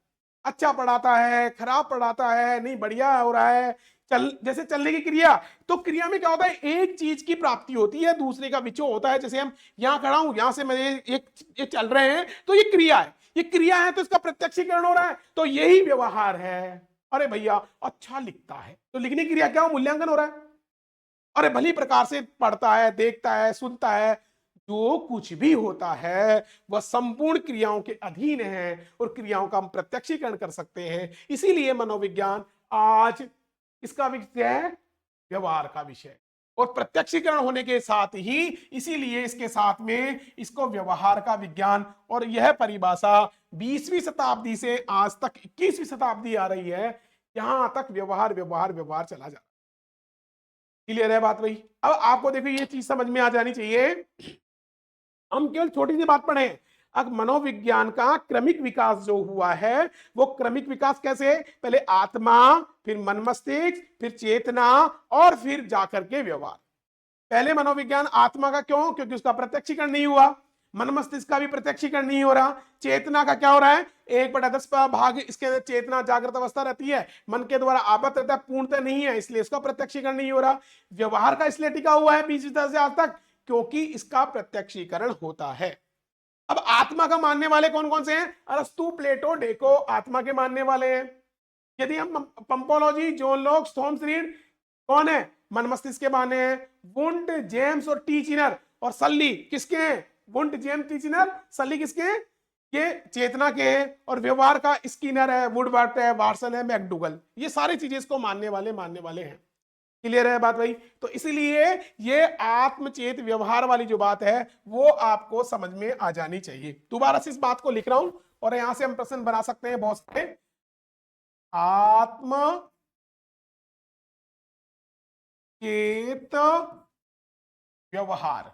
अच्छा पढ़ाता है, खराब पढ़ाता है, नहीं बढ़िया हो रहा है, चल जैसे चलने की क्रिया। तो क्रिया में क्या होता है? एक चीज की प्राप्ति होती है, दूसरे का विचो होता है। जैसे हम यहां खड़ा हूं, यहां से मेरे एक ये चल रहे हैं, तो ये क्रिया है। ये क्रिया है तो इसका प्रत्यक्षीकरण हो रहा है, तो यही व्यवहार है। अरे भैया अच्छा लिखता है, तो लिखने की क्रिया क्या हो? मूल्यांकन हो रहा है। अरे भली प्रकार से पढ़ता है, देखता है, सुनता है, जो कुछ भी होता है वह संपूर्ण क्रियाओं के अधीन है और क्रियाओं का हम प्रत्यक्षीकरण कर सकते हैं। इसीलिए मनोविज्ञान आज इसका विषय है, व्यवहार का विषय। और प्रत्यक्षीकरण होने के साथ ही इसीलिए इसके साथ में इसको व्यवहार का विज्ञान, और यह परिभाषा 20वीं शताब्दी से आज तक 21वीं शताब्दी आ रही है, यहां तक व्यवहार व्यवहार व्यवहार चला जा। क्लियर है बात भाई? अब आपको देखो ये चीज समझ में आ जानी चाहिए। हम केवल छोटी सी बात पढ़े, अब मनोविज्ञान का क्रमिक विकास जो हुआ है, वो क्रमिक विकास कैसे? पहले आत्मा, फिर मन मस्तिष्क, फिर चेतना, और फिर जाकर के व्यवहार। पहले मनोविज्ञान आत्मा का, क्यों? क्योंकि उसका प्रत्यक्षीकरण नहीं हुआ। मन मस्तिष्क का भी प्रत्यक्षीकरण नहीं हो रहा। चेतना का क्या हो रहा है? 1/10 भाग इसके अंदर चेतना जागृत अवस्था रहती है, मन के द्वारा आवत रहता है, पूर्णतः नहीं है, इसलिए इसका प्रत्यक्षीकरण नहीं हो रहा। व्यवहार का इसलिए टिका हुआ है 20वीं से आज तक, क्योंकि इसका प्रत्यक्षीकरण होता है। अब आत्मा का मानने वाले कौन कौन से हैं? अरस्तु, प्लेटो, डेको आत्मा के मानने वाले हैं। यदि हम पंपोलॉजी, जॉन लॉक, थॉमस रीड कौन है? मन मस्तिष्क के माने हैं। वुंड, जेम्स और टीचिनर और सल्ली किसके हैं? वुंड, जेम्स, टीचिनर, सल्ली किसके हैं? ये चेतना के हैं। और व्यवहार का स्किनर है, वुडवर्थ है, वाटसन है, मैकडूगल, ये सारी चीजें इसको मानने वाले हैं। क्लियर है बात भाई? तो इसीलिए ये आत्मचेत व्यवहार वाली जो बात है वो आपको समझ में आ जानी चाहिए। दोबारा से इस बात को लिख रहा हूं और यहां से हम प्रश्न बना सकते हैं बहुत सारे। आत्म चेत व्यवहार,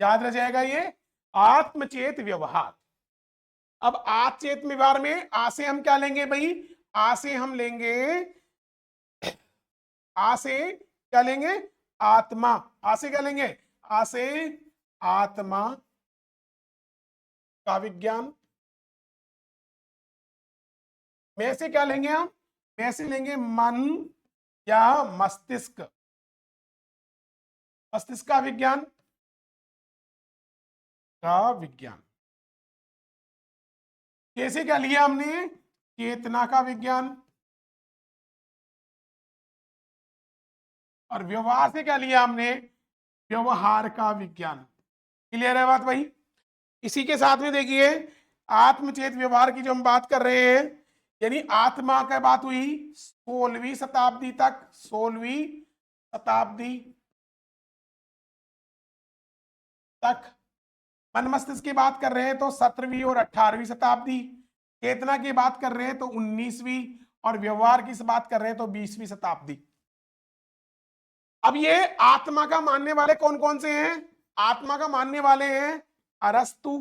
याद रह जाएगा ये, आत्मचेत व्यवहार। अब आत्मचेत व्यवहार में आ से हम क्या लेंगे भाई? आ से हम लेंगे, आ से क्या लेंगे? आत्मा। आ से क्या लेंगे? आ से आत्मा का विज्ञान। में से क्या लेंगे हम? में से लेंगे मन या मस्तिष्क, मस्तिष्क का विज्ञान, का विज्ञान। कैसे क्या लिया हमने? चेतना का विज्ञान। और व्यवहार से क्या लिया हमने? व्यवहार का विज्ञान। क्लियर है बात भाई? इसी के साथ में देखिए, आत्मचेत व्यवहार की जो हम बात कर रहे हैं, यानी आत्मा की बात हुई 16वीं शताब्दी तक, 16वीं शताब्दी तक। मन मस्तिष्क की बात कर रहे हैं तो 17वीं और 18वीं शताब्दी। चेतना की बात कर रहे हैं तो 19वीं, और व्यवहार की बात कर रहे हैं तो 20वीं शताब्दी। अब ये आत्मा का मानने वाले कौन कौन से हैं? आत्मा का मानने वाले हैं अरस्तु,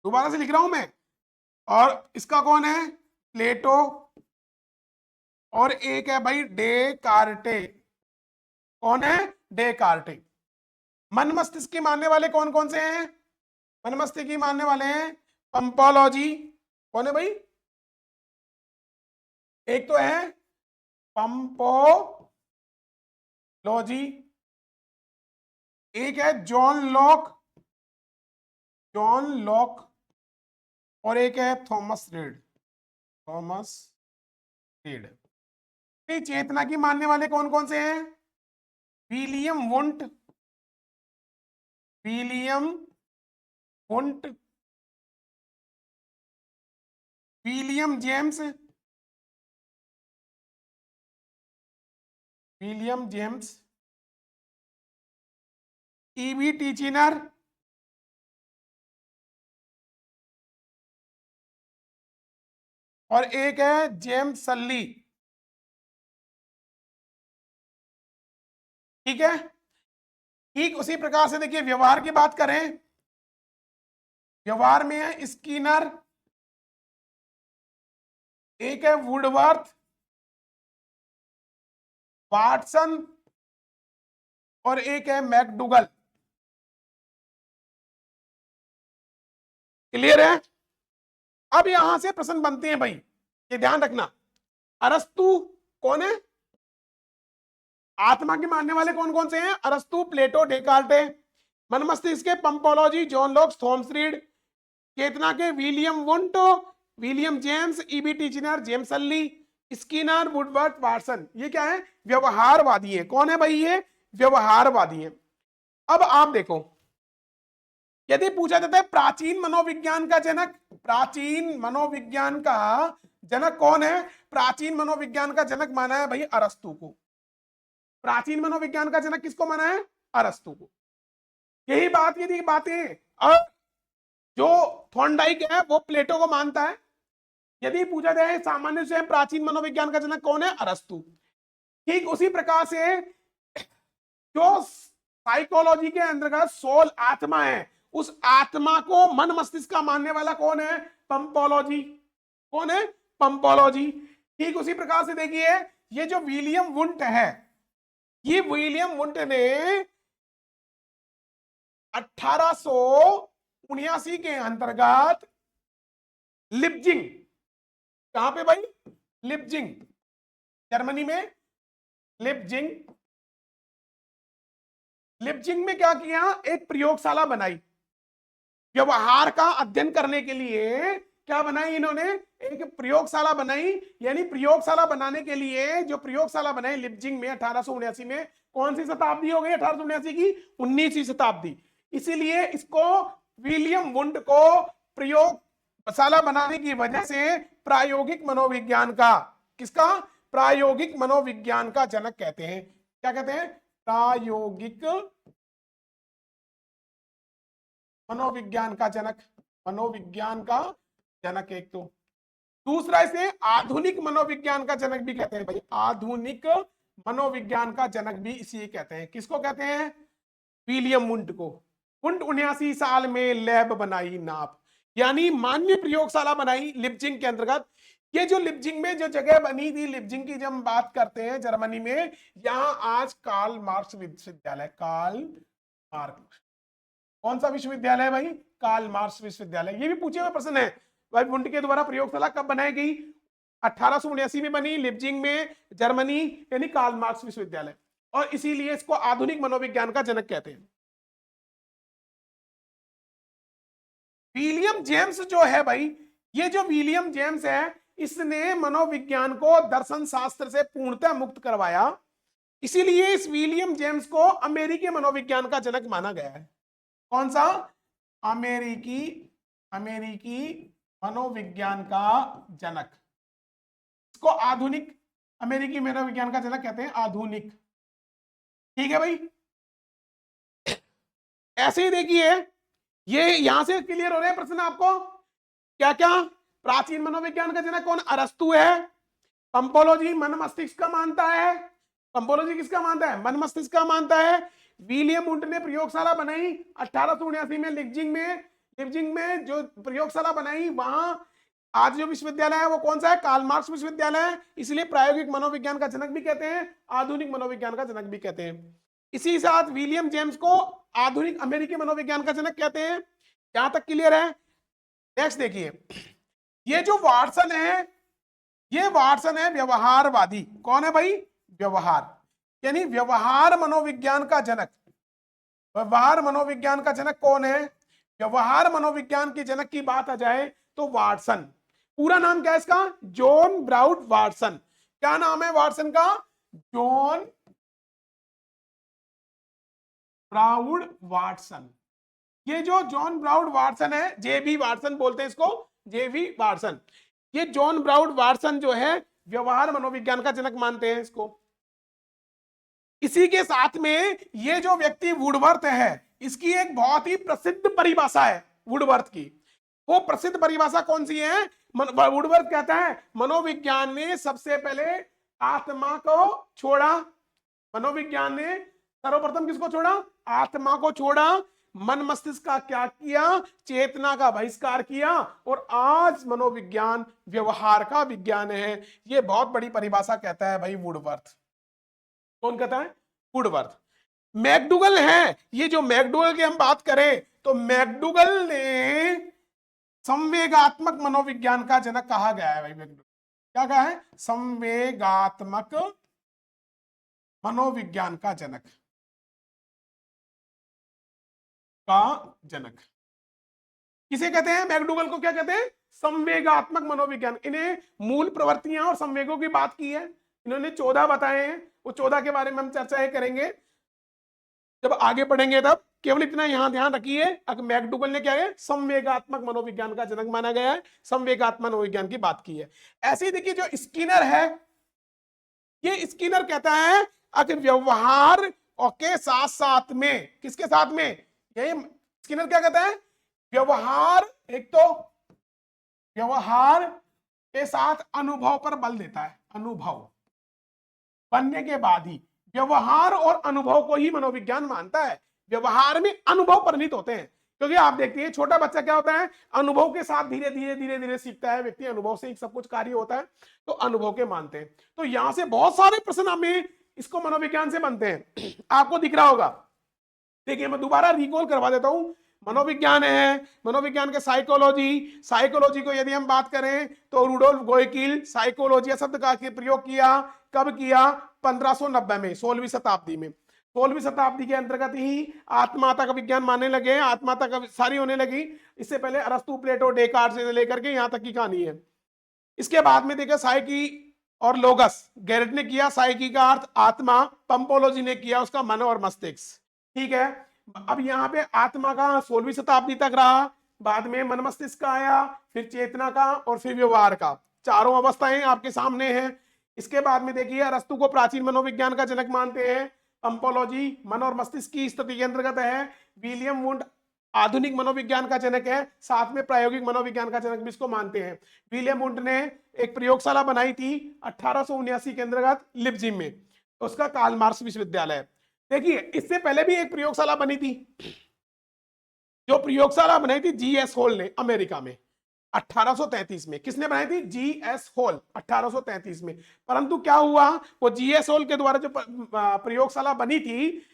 दोबारा से लिख रहा हूं मैं, और इसका कौन है? प्लेटो, और एक है भाई डेकार्टे। कौन है? डेकार्टे। मन मस्तिष्क के मानने वाले कौन कौन से हैं? मन मस्तिष्क की मानने वाले हैं पंपोलॉजी। कौन है भाई? एक तो है पंपोलॉजी, एक है जॉन लॉक, जॉन लॉक, और एक है थॉमस रीड, थॉमस रीड। चेतना की मानने वाले कौन कौन से हैं? William Wundt, William Wundt, William James, William James, E V Titchener, और एक है जेम्स सल्ली। ठीक है। ठीक उसी प्रकार से देखिए व्यवहार की बात करें, व्यवहार में है स्किनर, एक है वुडवर्थ, वाटसन, और एक है मैकडुगल। क्लियर है? अब यहां से प्रश्न बनते हैं भाई, ये ध्यान रखना। अरस्तु कौन है? आत्मा के मानने वाले कौन कौन से हैं? अरस्तु, प्लेटो, डेकार्टे। मन मस्तिष्क के पंपोलॉजी, जॉन लॉक्स, थॉमस रीड। चेतना के William Wundt, William James, E B Titchener, James Sully, Skinner, Woodworth, Watson. ये क्या है? व्यवहारवादी है। कौन है भाई? ये व्यवहारवादी है। अब आप देखो, यदि पूछा जाता है प्राचीन मनोविज्ञान का जनक, प्राचीन मनोविज्ञान का जनक कौन है? प्राचीन मनोविज्ञान का जनक माना है भाई अरस्तु को। प्राचीन मनोविज्ञान का जनक किसको माना है? अरस्तु को। यही बात, यदि बातें अब जो थॉर्नडाइक है वो प्लेटो को मानता है। यदि पूछा जाए सामान्य से प्राचीन मनोविज्ञान का जनक कौन है? अरस्तु। ठीक उसी प्रकार से जो साइकोलॉजी के अंतर्गत सोल, आत्मा है, उस आत्मा को मन मस्तिष्क का मानने वाला कौन है? पंपोलॉजी। कौन है? पंपोलॉजी। ठीक उसी प्रकार से देखिए, ये जो विलियम वुंट है, ये विलियम वुंट ने 1879 के अंतर्गत लिप्जिंग, कहां पे भाई? लिप्जिंग, जर्मनी में। लिप्जिंग, लिप्जिंग में क्या किया? एक प्रयोगशाला बनाई, व्यवहार का अध्ययन करने के लिए। क्या बनाई इन्होंने? एक प्रयोगशाला बनाई। यानी प्रयोगशाला बनाने के लिए जो प्रयोगशाला बनाई लिप्जिंग में 1879 में, कौन सी शताब्दी हो गई 1879 की? 19वीं शताब्दी। इसीलिए इसको, विलियम वुंट को प्रयोगशाला बनाने की वजह से प्रायोगिक मनोविज्ञान का, किसका? प्रायोगिक मनोविज्ञान का जनक कहते हैं। क्या कहते हैं? प्रायोगिक मनोविज्ञान का जनक, मनोविज्ञान का जनक एक तो। दूसरा इसे आधुनिक मनोविज्ञान का जनक भी कहते हैं भाई, आधुनिक मनोविज्ञान का जनक भी इसी कहते हैं। किसको कहते हैं? विलियम वुंट को। वुंट 79 साल में लैब बनाई, नाप, यानी मान्य प्रयोगशाला बनाई लिप्जिंग के अंतर्गत। ये जो लिप्जिंग में जो जगह बनी थी, लिप्जिंग की जब हम बात करते हैं जर्मनी में, यहां आज कार्ल मार्क्स विश्वविद्यालय, कार्ल मार्क्स, कौन सा विश्वविद्यालय है भाई? कार्ल मार्क्स विश्वविद्यालय। ये भी पूछे हुए प्रश्न है भाई, वुंट के द्वारा प्रयोगशाला कब बनाई गई? 1879 में बनी, लिप्जिंग में, जर्मनी, यानी कार्ल मार्क्स विश्वविद्यालय। और इसीलिए इसको आधुनिक मनोविज्ञान का जनक कहते हैं। विलियम जेम्स जो है भाई, ये जो विलियम जेम्स है, इसने मनोविज्ञान को दर्शन शास्त्र से पूर्णतः मुक्त करवाया। इसीलिए इस विलियम जेम्स को अमेरिकी मनोविज्ञान का जनक माना गया है। कौन सा? अमेरिकी, अमेरिकी मनोविज्ञान का जनक। इसको आधुनिक अमेरिकी मनोविज्ञान का जनक कहते हैं, आधुनिक। ठीक है भाई। ऐसे ही देखिए, ये यहां से क्लियर हो रहे हैं प्रश्न आपको? क्या क्या? प्राचीन मनोविज्ञान का जनक कौन? अरस्तु है। पंपोलॉजी मन मस्तिष्क का मानता है। पंपोलॉजी किसका मानता है? मन मस्तिष्क का मानता है। विलियम वुंट ने प्रयोगशाला बनाई 1879 में लिप्जिंग में। लिप्जिंग में जो प्रयोगशाला बनाई, वहां आज जो विश्वविद्यालय है वो कौन सा है? कार्ल मार्क्स विश्वविद्यालय है। इसलिए प्रायोगिक मनोविज्ञान का जनक भी कहते हैं, आधुनिक मनोविज्ञान का जनक भी कहते हैं। इसी साथ विलियम जेम्स को आधुनिक अमेरिकी मनोविज्ञान का जनक कहते हैं। यहां तक क्लियर है? नेक्स्ट देखिए, ये जो वाटसन है, ये वाटसन है व्यवहारवादी। कौन है भाई? व्यवहार, यानी व्यवहार मनोविज्ञान का जनक। व्यवहार मनोविज्ञान का जनक कौन है? व्यवहार मनोविज्ञान के जनक की बात आ जाए तो वाटसन। पूरा नाम क्या है इसका? जॉन ब्राउड वाटसन। क्या नाम है वाटसन का? जॉन ब्राउड वाटसन। ये जो जॉन ब्राउड वाटसन है, जेबी वाटसन बोलते हैं इसको, जेबी वाटसन, ये जॉन ब्राउड वाटसन जो है व्यवहार मनोविज्ञान का जनक मानते हैं इसको। इसी के साथ में ये जो व्यक्ति वुडवर्थ है, इसकी एक बहुत ही प्रसिद्ध परिभाषा है वुडवर्थ की। वो प्रसिद्ध परिभाषा कौन सी है? वुडवर्थ कहता है मनोविज्ञान ने सबसे पहले आत्मा को छोड़ा। मनोविज्ञान ने सर्वप्रथम किसको छोड़ा? आत्मा को छोड़ा। मन मस्तिष्क का क्या किया? चेतना का बहिष्कार किया। और आज मनोविज्ञान व्यवहार का विज्ञान है। ये बहुत बड़ी परिभाषा कहता है भाई वुडवर्थ। कौन कहता है? वुडवर्थ। मैकडूगल है, ये जो मैकडूगल की हम बात करें तो मैकडूगल ने संवेगात्मक मनोविज्ञान का जनक कहा गया है भाई। मैकडूगल क्या कहा है? संवेगात्मक मनोविज्ञान का जनक, किसे कहते हैं? मैकडूगल को क्या कहते हैं? संवेगात्मक मनोविज्ञान। इन्हें मूल प्रवृत्तियां और संवेगों की बात की है, इन्होंने 14 बताए हैं। वो 14 के बारे में हम चर्चा करेंगे जब आगे पढ़ेंगे तब। केवल इतना यहां ध्यान रखिए, अगर मैकडूगल ने क्या है? संवेगात्मक मनोविज्ञान का जनक माना गया है, संवेगात्मक मनोविज्ञान की बात की है। ऐसे ही देखिए जो स्किनर है, ये स्किनर कहता है अगर व्यवहार के साथ साथ में, किसके साथ में? यही स्किनर क्या कहता है? व्यवहार, एक तो व्यवहार के साथ अनुभव पर बल देता है। अनुभव बनने के बाद ही व्यवहार और अनुभव को ही मनोविज्ञान मानता है। व्यवहार में अनुभव परिणित होते हैं, क्योंकि आप देखते हैं छोटा बच्चा क्या होता है? अनुभव के साथ धीरे धीरे धीरे धीरे सीखता है व्यक्ति, अनुभव से ही सब कुछ कार्य होता है, तो अनुभव के मानते हैं। तो यहां से बहुत सारे प्रश्न हमें इसको मनोविज्ञान से बनते हैं। आपको दिख रहा होगा, देखिए मैं दोबारा रिकॉल करवा देता हूं। मनोविज्ञान है, मनोविज्ञान के साइकोलॉजी, साइकोलॉजी को यदि हम बात करें तो रुडोल्फ गोयकिल साइकोलॉजी शब्द का प्रयोग किया। कब किया? 1590 में, 16वीं शताब्दी में। 16वीं शताब्दी के अंतर्गत ही आत्माता का विज्ञान मानने लगे, आत्माता का सारी होने लगी। इससे पहले अरस्तु, प्लेटो, डेकार्ट से लेकर के यहां तक की कहानी है। इसके बाद में देखा साइकी और लोगस, गैरेट ने किया साइकी का अर्थ आत्मा, पंपोलॉजी ने किया उसका मन और मस्तिष्क। ठीक है, अब यहाँ पे आत्मा का 16वीं शताब्दी तक रहा, बाद में मन मस्तिष्क का आया, फिर चेतना का और फिर व्यवहार का। चारों अवस्थाएं आपके सामने हैं। इसके बाद में देखिए अरस्तु को प्राचीन मनोविज्ञान का जनक मानते हैं। पंपोलॉजी मन और मस्तिष्क की स्थिति के अंतर्गत है। विलियम वुंड आधुनिक मनोविज्ञान का जनक है, साथ में प्रायोगिक मनोविज्ञान का जनक भी इसको मानते हैं। विलियम वुंड ने एक प्रयोगशाला बनाई थी 1879 के अंतर्गत लिप्जिग में, उसका कार्ल मार्क्स विश्वविद्यालय। देखिए इससे पहले भी एक प्रयोगशाला बनी थी, जो प्रयोगशाला बनाई थी जीएस हॉल ने अमेरिका में 1833 में। किसने बनाई थी? जीएस हॉल 1833 में। परंतु क्या हुआ, वो जीएस हॉल के द्वारा जो प्रयोगशाला बनी थी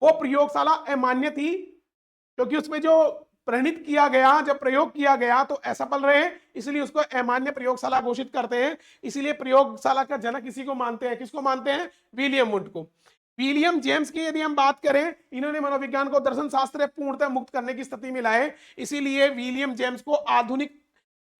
वो प्रयोगशाला अमान्य थी, क्योंकि उसमें जो प्रणीत किया गया, जब प्रयोग किया गया तो असफल रहे, इसलिए उसको अमान्य प्रयोगशाला घोषित करते हैं। इसीलिए प्रयोगशाला का जनक इसी को मानते हैं। किसको मानते हैं? विलियम वुंड को। विलियम जेम्स की यदि हम बात करें, इन्होंने मनोविज्ञान को दर्शन शास्त्र पूर्णतः मुक्त करने की स्थिति में लाए, इसीलिए विलियम जेम्स को आधुनिक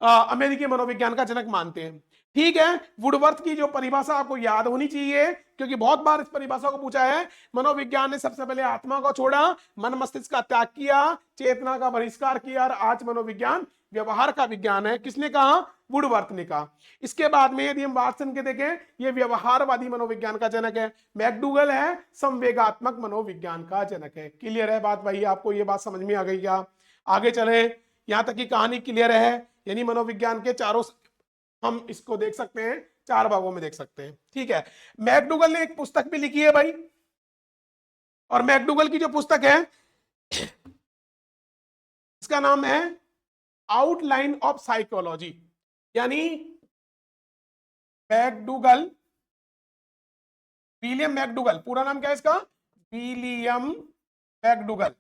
अमेरिकी मनोविज्ञान का जनक मानते हैं। ठीक है, वुडवर्थ की जो परिभाषा आपको याद होनी चाहिए, क्योंकि बहुत बार इस परिभाषा को पूछा है। मनोविज्ञान ने सबसे पहले आत्मा को छोड़ा, मन मस्तिष्क का त्याग किया, चेतना का बहिष्कार किया, और आज मनोविज्ञान व्यवहार का विज्ञान है। किसने कहा? वुडवर्थ ने कहा। इसके बाद में यदि हम वाटसन के देखें, ये व्यवहारवादी मनोविज्ञान का जनक है। मैकडूगल है संवेगात्मक मनोविज्ञान का जनक है। क्लियर है बात भाई? आपको ये बात समझ में आ गई क्या? आगे चले, यहां तक की कहानी क्लियर है? यानी मनोविज्ञान के चारों हम इसको देख सकते हैं, 4 भागों में देख सकते हैं। ठीक है, मैकडूगल ने एक पुस्तक भी लिखी है भाई, और मैकडूगल की जो पुस्तक है इसका नाम है आउटलाइन ऑफ साइकोलॉजी। यानी मैकडूगल, विलियम मैकडूगल, पूरा नाम क्या है इसका? William McDougall.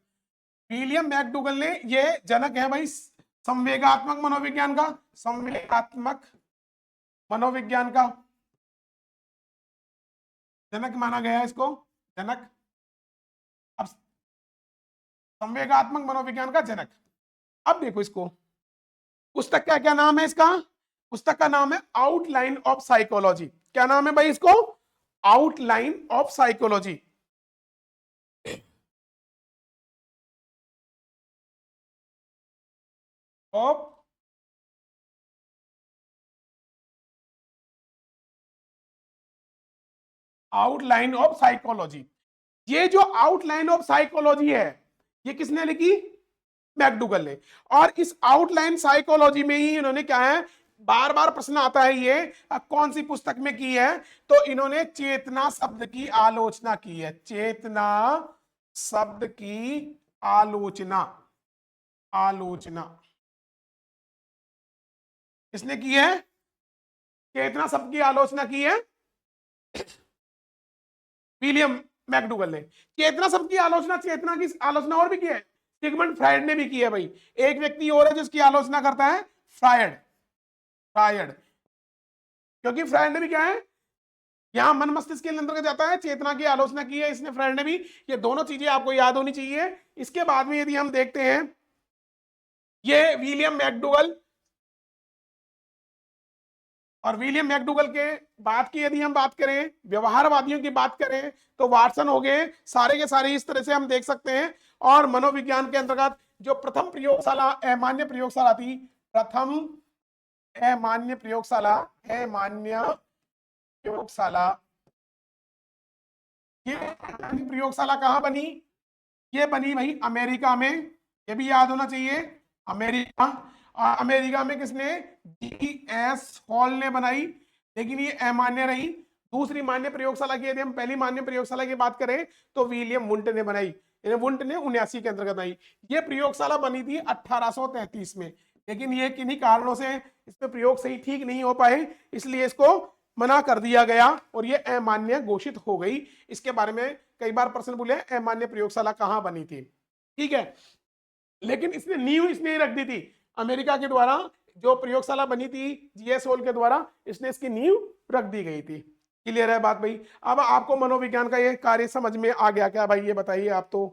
विलियम मैकडूगल ने, ये जनक है भाई संवेगात्मक मनोविज्ञान का, संवेगात्मक मनोविज्ञान का जनक माना गया है इसको, जनक। अब संवेगात्मक मनोविज्ञान का जनक। अब देखो इसको, पुस्तक का क्या नाम है इसका? पुस्तक का नाम है आउटलाइन ऑफ साइकोलॉजी। क्या नाम है भाई इसको? Outline of psychology. Of outline of psychology. ये जो आउटलाइन ऑफ साइकोलॉजी है ये किसने लिखी? मैकडूगल ने। और इस आउटलाइन साइकोलॉजी में ही इन्होंने क्या है, बार बार प्रश्न आता है ये कौन सी पुस्तक में की है, तो इन्होंने चेतना शब्द की आलोचना की है। चेतना शब्द की आलोचना, आलोचना किसने की है? चेतना शब्द की आलोचना की है विलियम मैकडूगल ने। चेतना शब्द की आलोचना, चेतना की आलोचना और भी की है, सिगमंड फ्रायड ने भी की है भाई। एक व्यक्ति और है जिसकी आलोचना करता है, फ्रायड। फ्रायड, क्योंकि फ्रायड ने भी क्या है, यहां मन मस्तिष्क के अंतर्गत जाता है, चेतना की आलोचना की है इसने, फ्रायड ने भी। ये दोनों चीजें आपको याद होनी चाहिए। इसके बाद में यदि हम देखते हैं, ये विलियम मैकडूगल, और विलियम मैकडूगल के बाद की यदि हम बात करें, व्यवहारवादियों की बात करें, तो वाटसन हो गए, सारे के सारे इस तरह से हम देख सकते हैं। और मनोविज्ञान के अंतर्गत जो प्रथम प्रयोगशाला, अमान्य प्रयोगशाला थी, प्रथम अमान्य प्रयोगशाला, अमान्य प्रयोगशाला, ये प्रयोगशाला कहां बनी? ये बनी भाई अमेरिका में, ये भी याद होना चाहिए, अमेरिका। अमेरिका में किसने? जी.एस. हॉल ने बनाई, लेकिन ये अमान्य रही। दूसरी मान्य प्रयोगशाला की यदि हम पहली मान्य प्रयोगशाला की बात करें तो विलियम वुंट ने बनाई, वुंट ने 79 के अंतर्गत आई। ये प्रयोगशाला बनी थी 1833 में, लेकिन ये किन्हीं कारणों से इस पे प्रयोग सही ठीक नहीं हो पाए, इसलिए इसको मना कर दिया गया और ये अमान्य घोषित हो गई। इसके बारे में कई बार प्रश्न बोले, अमान्य प्रयोगशाला कहां बनी थी, ठीक है। लेकिन इसने नींव इसने रख दी थी, अमेरिका के द्वारा जो प्रयोगशाला बनी थी जी.एस. हॉल के द्वारा, इसने इसकी नींव रख दी गई थी। क्लियर है बात भाई? अब आपको मनोविज्ञान का ये कार्य समझ में आ गया क्या भाई, ये बताइए आप तो।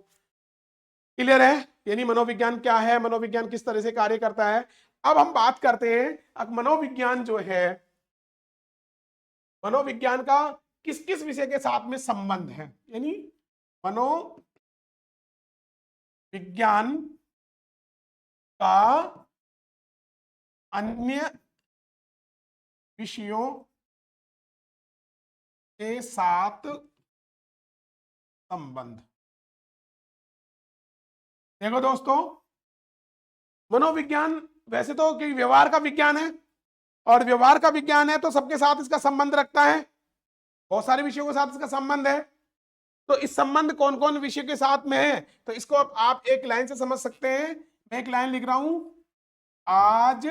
क्लियर है? यानी मनोविज्ञान क्या है, मनोविज्ञान किस तरह से कार्य करता है। अब हम बात करते हैं, अब मनोविज्ञान जो है, मनोविज्ञान का किस किस विषय के साथ में संबंध है, यानी मनोविज्ञान का अन्य विषयों के साथ संबंध। देखो दोस्तों, मनोविज्ञान वैसे तो कि व्यवहार का विज्ञान है, और व्यवहार का विज्ञान है तो सबके साथ इसका संबंध रखता है, बहुत सारे विषयों के साथ इसका संबंध है। तो इस संबंध कौन कौन विषय के साथ में है, तो इसको आप एक लाइन से समझ सकते हैं। मैं एक लाइन लिख रहा हूं, आज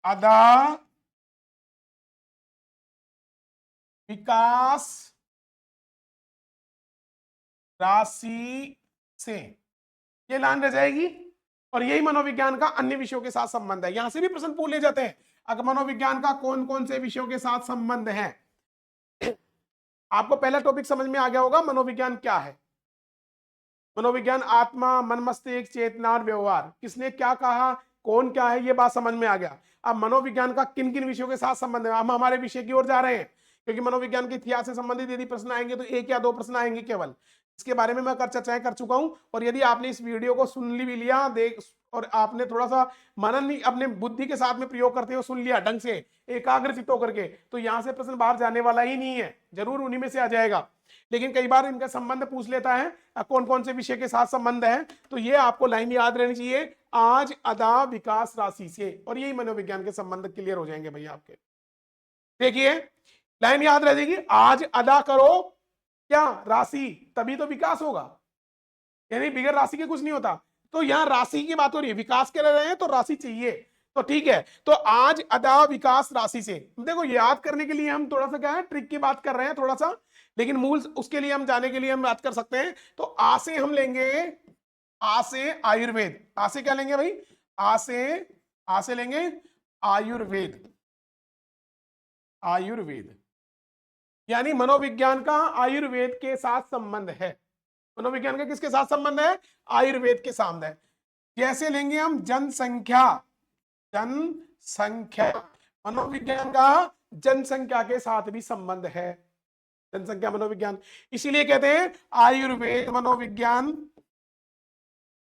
अदा विकास राशि से, ये लाइन रह जाएगी। और यही मनोविज्ञान का अन्य विषयों के साथ संबंध है। यहां से भी प्रश्न पूछ ले जाते हैं, अगर मनोविज्ञान का कौन कौन से विषयों के साथ संबंध है। आपको पहला टॉपिक समझ में आ गया होगा, मनोविज्ञान क्या है। मनोविज्ञान आत्मा, मन मस्तिष्क, चेतना और व्यवहार, किसने क्या कहा, कौन क्या है, ये बात समझ में आ गया। अब मनोविज्ञान का किन किन विषयों के साथ संबंध है, हम हमारे विषय की ओर जा रहे हैं, क्योंकि मनोविज्ञान के इतिहास से संबंधित यदि प्रश्न आएंगे तो एक या दो प्रश्न आएंगे केवल। इसके बारे में मैं चर्चाएं कर चुका हूं, और यदि आपने इस वीडियो को सुन भी लिया, देख, और आपने थोड़ा सा मनन नहीं, अपने बुद्धि के साथ में प्रयोग करते हुए सुन लिया ढंग से, एकाग्रचित्त होकर के, तो यहां से प्रश्न बाहर जाने वाला ही नहीं है, जरूर उन्हीं में से आ जाएगा। लेकिन कई बार इनका संबंध पूछ लेता है, कौन कौन से विषय के साथ संबंध है, तो ये आपको लाइन याद रहनी चाहिए, आज अदा विकास राशि से, और यही मनोविज्ञान के संबंध क्लियर हो जाएंगे भैया आपके। देखिए लाइन याद रह जाएगी, आज अदा करो क्या राशि, तभी तो विकास होगा, यानी बिगैर राशि के कुछ नहीं होता। तो यहां राशि की बात हो रही है, विकास के रहे हैं तो राशि चाहिए, तो ठीक है। तो आज अदा विकास राशि से, देखो याद करने के लिए हम थोड़ा सा क्या है, ट्रिक की बात कर रहे हैं थोड़ा सा, लेकिन मूल उसके लिए हम जाने के लिए हम बात कर सकते हैं। तो आ से हम लेंगे, आ से आयुर्वेद, आ से क्या लेंगे भाई, आ से लेंगे आयुर्वेद, आयुर्वेद, यानी मनोविज्ञान का आयुर्वेद के साथ संबंध है। मनोविज्ञान का किसके साथ संबंध है, आयुर्वेद के साथ है। जैसे लेंगे हम जनसंख्या, जनसंख्या, मनोविज्ञान का जनसंख्या के साथ भी संबंध है, जनसंख्या मनोविज्ञान। इसीलिए कहते हैं आयुर्वेद मनोविज्ञान,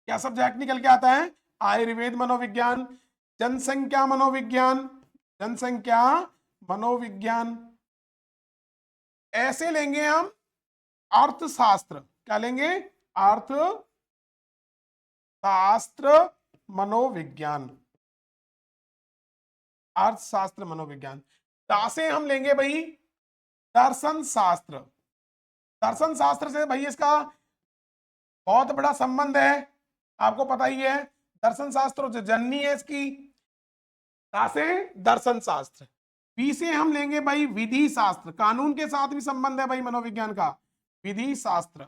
क्या सब्जेक्ट निकल के आता है, आयुर्वेद मनोविज्ञान, जनसंख्या मनोविज्ञान, जनसंख्या मनोविज्ञान। ऐसे लेंगे हम अर्थशास्त्र, क्या लेंगे, अर्थशास्त्र मनोविज्ञान, अर्थशास्त्र मनोविज्ञान। से हम लेंगे भाई दर्शन शास्त्र, दर्शन शास्त्र से भाई इसका बहुत बड़ा संबंध है, आपको पता ही है, दर्शन शास्त्र जो जननी है इसकी, से दर्शन शास्त्र। बी से हम लेंगे भाई विधि शास्त्र, कानून के साथ भी संबंध है भाई मनोविज्ञान का, विधि शास्त्र।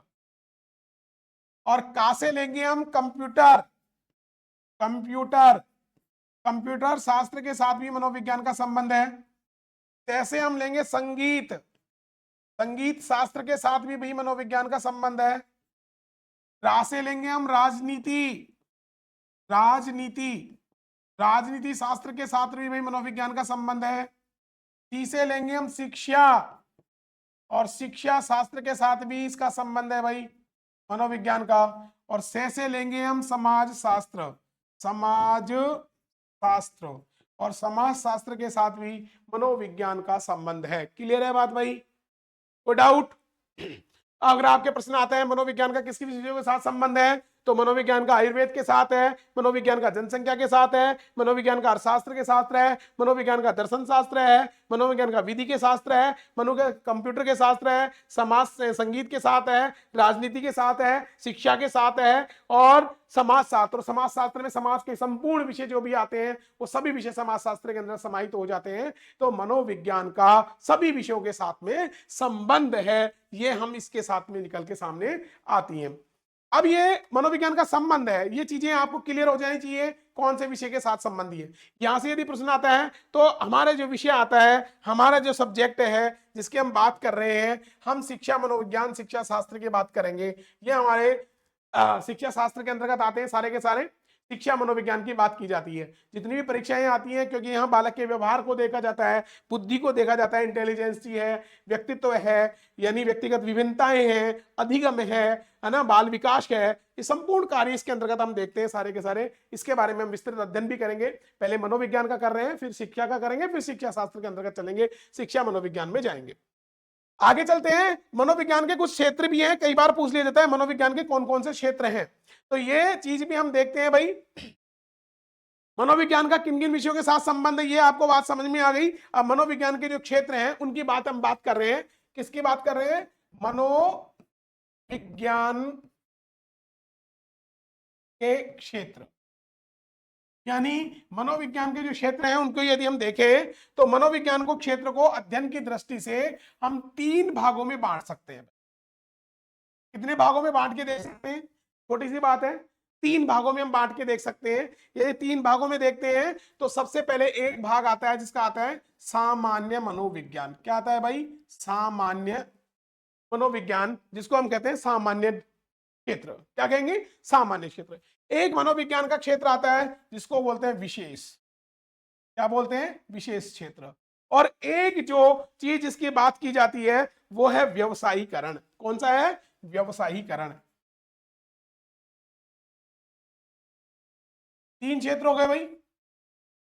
और का से लेंगे हम कंप्यूटर, कंप्यूटर, कंप्यूटर शास्त्र के साथ भी मनोविज्ञान का संबंध है। कैसे हम लेंगे संगीत, संगीत शास्त्र के साथ भी भाई मनोविज्ञान का संबंध है। रा से लेंगे हम राजनीति, राजनीति, राजनीति शास्त्र के साथ भी भाई मनोविज्ञान का संबंध है। टी से लेंगे हम शिक्षा, और शिक्षा शास्त्र के साथ भी इसका संबंध है भाई मनोविज्ञान का। और से लेंगे हम समाज शास्त्र, समाज शास्त्र, और समाज शास्त्र के साथ भी मनोविज्ञान का संबंध है। क्लियर है बात भाई, कोई डाउट? अगर आपके प्रश्न आता है मनोविज्ञान का किसकी विषयों के साथ संबंध है, तो मनोविज्ञान का आयुर्वेद के साथ है, मनोविज्ञान का जनसंख्या के साथ है, मनोविज्ञान का अर्थशास्त्र के शास्त्र है, मनोविज्ञान का दर्शन शास्त्र है, मनोविज्ञान का विधि के शास्त्र है, मनोविज्ञान कंप्यूटर के शास्त्र है, समाज संगीत के साथ है, राजनीति के साथ है, शिक्षा के साथ है, और समाज शास्त्र। और समाज शास्त्र में समाज के संपूर्ण विषय जो भी आते हैं वो सभी विषय समाज शास्त्र के अंदर समाहित हो जाते हैं। तो मनोविज्ञान का सभी विषयों के साथ में संबंध है, ये हम इसके साथ में निकल के सामने आती हैं। अब ये मनोविज्ञान का संबंध है, ये चीजें आपको क्लियर हो जानी चाहिए कौन से विषय के साथ संबंधी है। यहां से यदि प्रश्न आता है तो हमारे जो विषय आता है, हमारा जो सब्जेक्ट है जिसकी हम बात कर रहे हैं, हम शिक्षा मनोविज्ञान शिक्षा शास्त्र की बात करेंगे। ये हमारे शिक्षा शास्त्र के अंतर्गत आते हैं सारे के सारे, शिक्षा मनोविज्ञान की बात की जाती है। जितनी भी परीक्षाएं आती हैं, क्योंकि यहाँ बालक के व्यवहार को देखा जाता है, बुद्धि को देखा जाता है, इंटेलिजेंस है, व्यक्तित्व है, यानी व्यक्तिगत विभिन्नताएं हैं, अधिगम है ना, बाल विकास है, ये संपूर्ण कार्य इसके अंतर्गत हम देखते हैं सारे के सारे। इसके बारे में हम विस्तृत अध्ययन भी करेंगे। पहले मनोविज्ञान का कर रहे हैं, फिर शिक्षा का करेंगे, फिर शिक्षा शास्त्र के अंतर्गत चलेंगे, शिक्षा मनोविज्ञान में जाएंगे। आगे चलते हैं। मनोविज्ञान के कुछ क्षेत्र भी हैं, कई बार पूछ लिया जाता है मनोविज्ञान के कौन कौन से क्षेत्र हैं, तो ये चीज भी हम देखते हैं भाई, मनोविज्ञान का किन किन विषयों के साथ संबंध है, ये आपको बात समझ में आ गई। अब मनोविज्ञान के जो क्षेत्र हैं उनकी बात हम बात कर रहे हैं। किसकी बात कर रहे हैं? मनोविज्ञान के क्षेत्र, यानी मनोविज्ञान के जो क्षेत्र हैं उनको यदि हम देखें तो मनोविज्ञान को क्षेत्र को अध्ययन की दृष्टि से हम 3 भागों में बांट सकते हैं। कितने भागों में बांट के देख सकते हैं? छोटी सी बात है, 3 भागों में हम बांट के देख सकते हैं। ये 3 भागों में देखते हैं तो सबसे पहले एक भाग आता है जिसका आता है सामान्य मनोविज्ञान। क्या आता है भाई? सामान्य मनोविज्ञान, जिसको हम कहते हैं सामान्य क्षेत्र। क्या कहेंगे? सामान्य क्षेत्र। एक मनोविज्ञान का क्षेत्र आता है जिसको बोलते हैं विशेष। क्या बोलते हैं? विशेष क्षेत्र। और एक जो चीज जिसकी बात की जाती है वो है व्यवसायीकरण। कौन सा है? व्यवसायीकरण। 3 क्षेत्र हो गए भाई।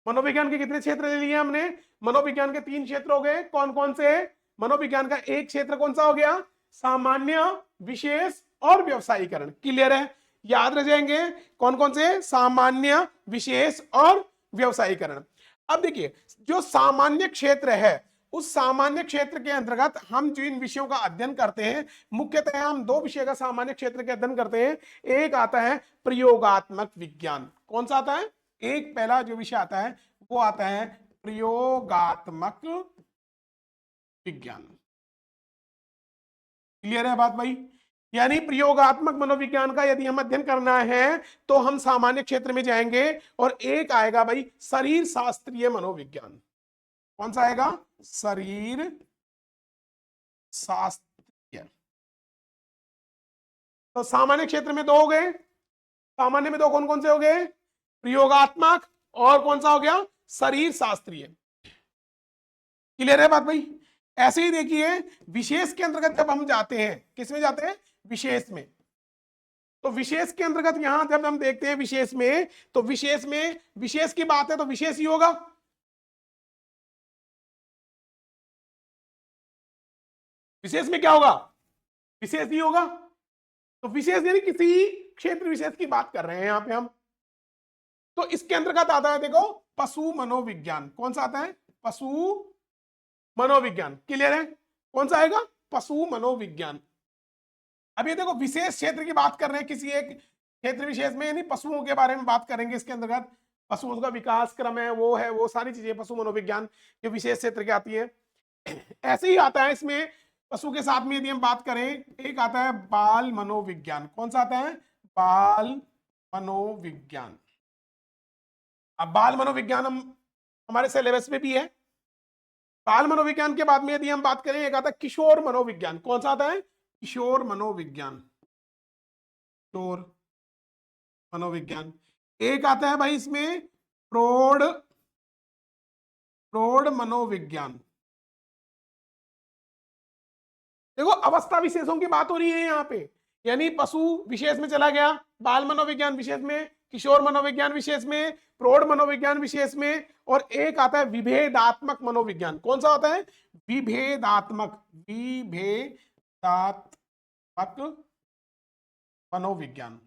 मनोविज्ञान के कितने क्षेत्र ले लिए हमने? मनोविज्ञान के 3 क्षेत्र हो गए। कौन कौन से? मनोविज्ञान का एक क्षेत्र कौन सा हो गया? सामान्य, विशेष और व्यवसायीकरण। क्लियर है? याद रह जाएंगे कौन कौन से? सामान्य, विशेष और व्यवसायीकरण। अब देखिए, जो सामान्य क्षेत्र है उस सामान्य क्षेत्र के अंतर्गत हम जिन विषयों का अध्ययन करते हैं, मुख्यतः हम 2 विषय का सामान्य क्षेत्र के अध्ययन करते हैं। एक आता है प्रयोगात्मक विज्ञान। कौन सा आता है? एक पहला जो विषय आता है वो आता है प्रयोगात्मक विज्ञान। क्लियर है बात भाई? यानी प्रयोगात्मक मनोविज्ञान का यदि हम अध्ययन करना है तो हम सामान्य क्षेत्र में जाएंगे। और एक आएगा भाई शरीर शास्त्रीय मनोविज्ञान। कौन सा आएगा? शरीर शास्त्रीय। तो सामान्य क्षेत्र में 2 हो गए। सामान्य में 2 कौन कौन से हो गए? प्रयोगात्मक और कौन सा हो गया? शरीर शास्त्रीय। क्लियर है बात भाई? ऐसे ही देखिए विशेष के अंतर्गत जब हम जाते हैं, किसमें जाते हैं? विशेष में। तो विशेष के अंतर्गत यहां जब हम देखते हैं विशेष में, तो विशेष में विशेष की बात है तो विशेष ही होगा। विशेष में क्या होगा? विशेष ही होगा। तो विशेष यानी किसी क्षेत्र विशेष की बात कर रहे हैं यहां पे हम। तो इसके अंतर्गत आता है देखो पशु मनोविज्ञान। कौन सा आता है? पशु मनोविज्ञान। क्लियर है? कौन सा आएगा? पशु मनोविज्ञान। अब ये देखो विशेष क्षेत्र की बात कर रहे हैं, किसी एक क्षेत्र विशेष में, यानी पशुओं के बारे में बात करेंगे इसके अंतर्गत। पशुओं का विकास क्रम है, वो सारी चीजें पशु मनोविज्ञान जो विशेष क्षेत्र की आती है। ऐसे ही आता है इसमें पशु के साथ में यदि हम बात करें, एक आता है बाल मनोविज्ञान। कौन सा आता है? बाल मनोविज्ञान। अब बाल मनोविज्ञान हम हमारे सिलेबस में भी है। बाल मनोविज्ञान के बाद में यदि हम बात करें, एक आता है किशोर मनोविज्ञान। कौन सा आता है? किशोर मनोविज्ञान। किशोर मनोविज्ञान। एक आता है भाई इसमें प्रौढ़ मनोविज्ञान। देखो अवस्था विशेषों की बात हो रही है यहाँ पे, यानी पशु विशेष में चला गया, बाल मनोविज्ञान विशेष में, किशोर मनोविज्ञान विशेष में, प्रौढ़ मनोविज्ञान विशेष में, और एक आता है विभेदात्मक मनोविज्ञान। कौन सा होता है? विभेदात्मक मनोविज्ञान।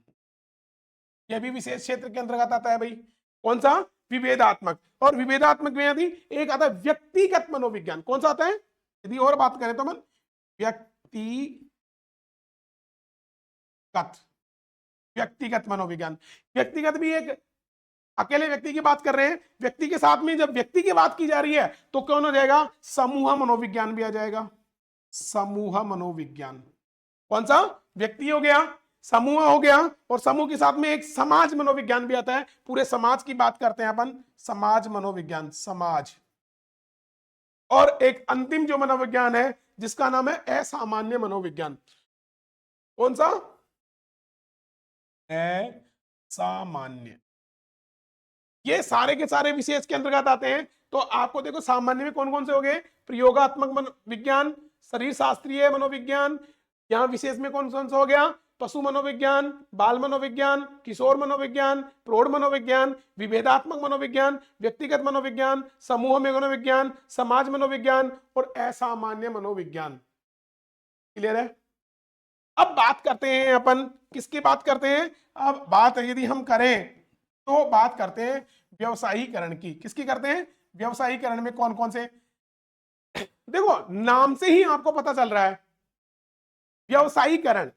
यह भी विशेष क्षेत्र के अंतर्गत आता है भाई। कौन सा? विभेदात्मक। और विभेदात्मक में यदि एक आता है व्यक्तिगत मनोविज्ञान। कौन सा आता है? यदि और बात करें तो मन व्यक्तिगत मनोविज्ञान। व्यक्तिगत भी एक अकेले व्यक्ति की बात कर रहे हैं, व्यक्ति के साथ में जब व्यक्ति की बात की जा रही है तो कौन हो जाएगा? समूह मनोविज्ञान भी आ जाएगा। समूह मनोविज्ञान। कौन सा? व्यक्ति हो गया, समूह हो गया, और समूह के साथ में एक समाज मनोविज्ञान भी आता है। पूरे समाज की बात करते हैं अपन, समाज मनोविज्ञान, समाज। और एक अंतिम जो मनोविज्ञान है जिसका नाम है असामान्य मनोविज्ञान। कौन सा? असामान्य। ये सारे के सारे विशेष के अंतर्गत आते हैं। तो आपको देखो सामान्य में कौन कौन से हो गए? प्रयोगात्मक विज्ञान, शरीर शास्त्रीय मनोविज्ञान। यहां विशेष में कौन कौन सा हो गया? पशु मनोविज्ञान, बाल मनोविज्ञान, किशोर मनोविज्ञान, प्रौढ़ मनोविज्ञान, विभेदात्मक मनोविज्ञान, व्यक्तिगत मनोविज्ञान, समूह मनोविज्ञान, समाज मनोविज्ञान और असामान्य मनोविज्ञान। क्लियर है? अब बात करते हैं अपन, किसकी बात करते हैं? अब बात यदि हम करें तो बात करते हैं व्यवसायीकरण की। किसकी करते हैं? व्यवसायीकरण में कौन कौन से? देखो नाम से ही आपको पता चल रहा है व्यवसायीकरण।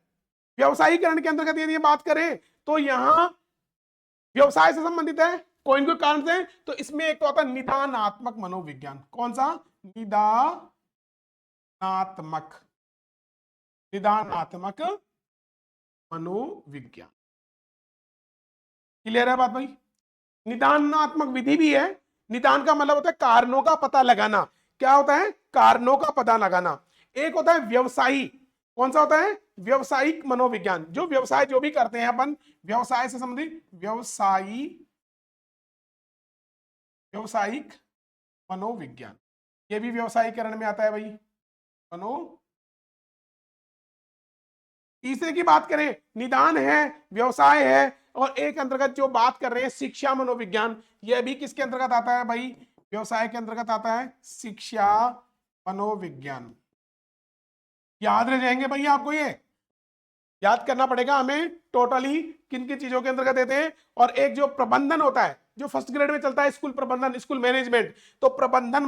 व्यवसायीकरण के अंतर्गत यदि बात करें तो यहां व्यवसाय से संबंधित है कोई न कोई कारण से, तो इसमें एक तो आता है निदानात्मक मनोविज्ञान। कौन सा? निदानात्मक मनोविज्ञान। क्लियर है बात भाई? निदानात्मक विधि भी है। निदान का मतलब होता है कारणों का पता लगाना। क्या होता है? कारणों का पता लगाना। एक होता है व्यवसायी। कौन सा होता है? व्यवसायिक मनोविज्ञान। जो व्यवसाय जो भी करते हैं अपन, व्यवसाय से संबंधित व्यवसायिक मनोविज्ञान, ये भी व्यवसायीकरण में आता है भाई। तीसरे की बात करें, निदान है, व्यवसाय है, और एक अंतर्गत जो बात कर रहे हैं शिक्षा मनोविज्ञान, यह भी किसके अंतर्गत आता है भाई? व्यवसाय के अंतर्गत आता है, शिक्षा मनोविज्ञान। याद रह जाएंगे भाई, आपको ये याद करना पड़ेगा हमें टोटली किन किन चीजों के अंतर्गत देते हैं। और एक जो प्रबंधन होता है, जो फर्स्ट ग्रेड में चलता है, स्कूल प्रबंधन, स्कूल मैनेजमेंट, तो प्रबंधन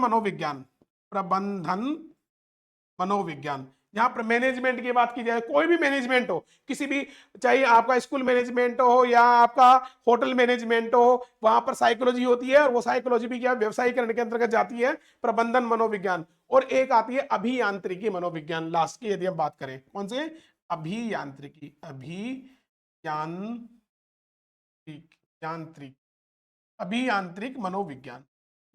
मनोविज्ञान, यहाँ पर मैनेजमेंट की बात की जाए, कोई भी मैनेजमेंट हो, किसी भी, चाहे आपका स्कूल मैनेजमेंट हो या आपका होटल मैनेजमेंट हो, वहां पर साइकोलॉजी होती है, और वो साइकोलॉजी भी क्या व्यवसायीकरण के अंतर्गत जाती है, प्रबंधन मनोविज्ञान। और एक आती है अभियांत्रिकी मनोविज्ञान, लास्ट की यदि हम बात करें। कौन से? अभियांत्रिकी, अभियांत्रिक मनोविज्ञान।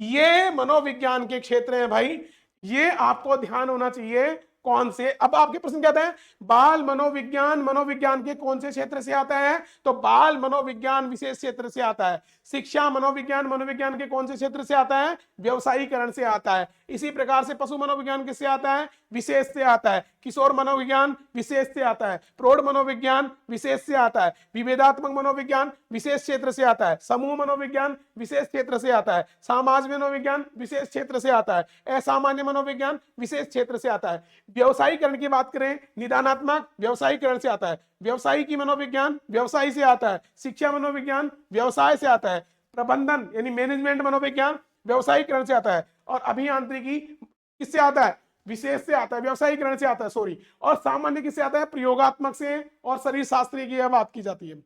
ये मनोविज्ञान के क्षेत्र हैं भाई। ये आपको ध्यान होना चाहिए, कौन से, अब आपके प्रश्न क्या आता है, बाल मनोविज्ञान मनोविज्ञान के कौन से क्षेत्र से आता है, तो बाल मनोविज्ञान विशेष क्षेत्र से आता है। शिक्षा मनोविज्ञान मनोविज्ञान के कौन से क्षेत्र से आता है, व्यवसायीकरण से आता है। इसी प्रकार से पशु मनोविज्ञान किससे आता है, विशेष से आता है। किशोर मनोविज्ञान विशेष से आता है। प्रौढ़ मनोविज्ञान विशेष से आता है। विभेदात्मक मनोविज्ञान विशेष क्षेत्र से आता है। समूह मनोविज्ञान विशेष क्षेत्र से आता है। समाज मनोविज्ञान विशेष क्षेत्र से आता है। असामान्य मनोविज्ञान विशेष क्षेत्र से आता है। व्यवसायीकरण की बात करें, निदानात्मक व्यवसायीकरण से आता है। व्यवसायी की मनोविज्ञान व्यवसाय से आता है। शिक्षा मनोविज्ञान व्यवसाय से आता है। प्रबंधन यानी मैनेजमेंट मनोविज्ञान व्यवसायीकरण से आता है। और अभियांत्रिकी किससे आता है, विशेष से आता है, व्यवसायीकरण से आता है, सॉरी। और सामान्य किससे आता है, प्रयोगात्मक से और शरीर शास्त्री की बात की जाती है।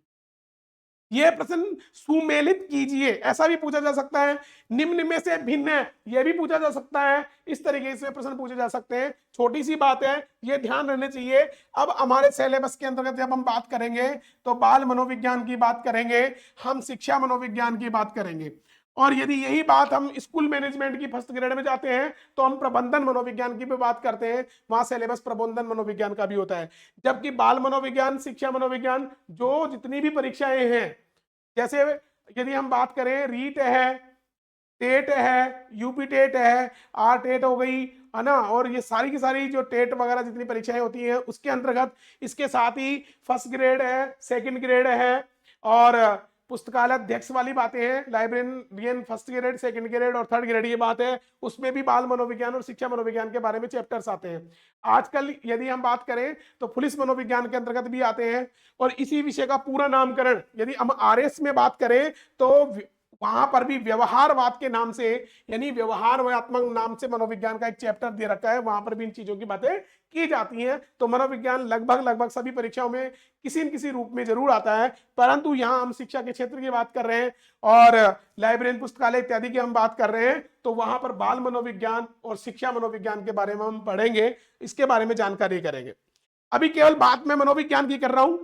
यह प्रश्न सुमेलित कीजिए, ऐसा भी पूछा जा सकता है। निम्न में से भिन्न है, यह भी पूछा जा सकता है। इस तरीके से प्रश्न पूछे जा सकते हैं। छोटी सी बात है, यह ध्यान रखना चाहिए। अब हमारे सिलेबस के अंतर्गत जब हम बात करेंगे तो बाल मनोविज्ञान की बात करेंगे, हम शिक्षा मनोविज्ञान की बात करेंगे। और यदि यही बात हम स्कूल मैनेजमेंट की फर्स्ट ग्रेड में जाते हैं तो हम प्रबंधन मनोविज्ञान की भी बात करते हैं, वहां सिलेबस प्रबंधन मनोविज्ञान का भी होता है। जबकि बाल मनोविज्ञान, शिक्षा मनोविज्ञान, जो जितनी भी परीक्षाएं हैं, जैसे यदि हम बात करें रीट है, टेट है, यूपी टेट है, आर टेट हो गई है ना, और ये सारी की सारी जो टेट वगैरह जितनी परीक्षाएं होती हैं उसके अंतर्गत इसके साथ ही फर्स्ट ग्रेड है, सेकंड ग्रेड है, और पुस्तकालय अध्यक्ष वाली बातें हैं, librarian first grade, second grade और थर्ड ग्रेड ये बात है, उसमें भी बाल मनोविज्ञान और शिक्षा मनोविज्ञान के बारे में चैप्टर्स आते हैं। आजकल यदि हम बात करें तो पुलिस मनोविज्ञान के अंतर्गत भी आते हैं। और इसी विषय का पूरा नामकरण यदि हम आरएस में बात करें तो वहां पर भी व्यवहारवाद के नाम से, यानी व्यवहारवात्मक नाम से मनोविज्ञान का एक चैप्टर दे रखा है, वहां पर भी इन चीजों की बातें की जाती हैं। तो मनोविज्ञान लगभग सभी परीक्षाओं में किसी न किसी रूप में जरूर आता है। परंतु यहाँ हम शिक्षा के क्षेत्र की बात कर रहे हैं और लाइब्रेरी, पुस्तकालय इत्यादि की हम बात कर रहे हैं, तो वहां पर बाल मनोविज्ञान और शिक्षा मनोविज्ञान के बारे में हम पढ़ेंगे, इसके बारे में जानकारी करेंगे। अभी केवल बात मैं मनोविज्ञान की कर रहा हूं,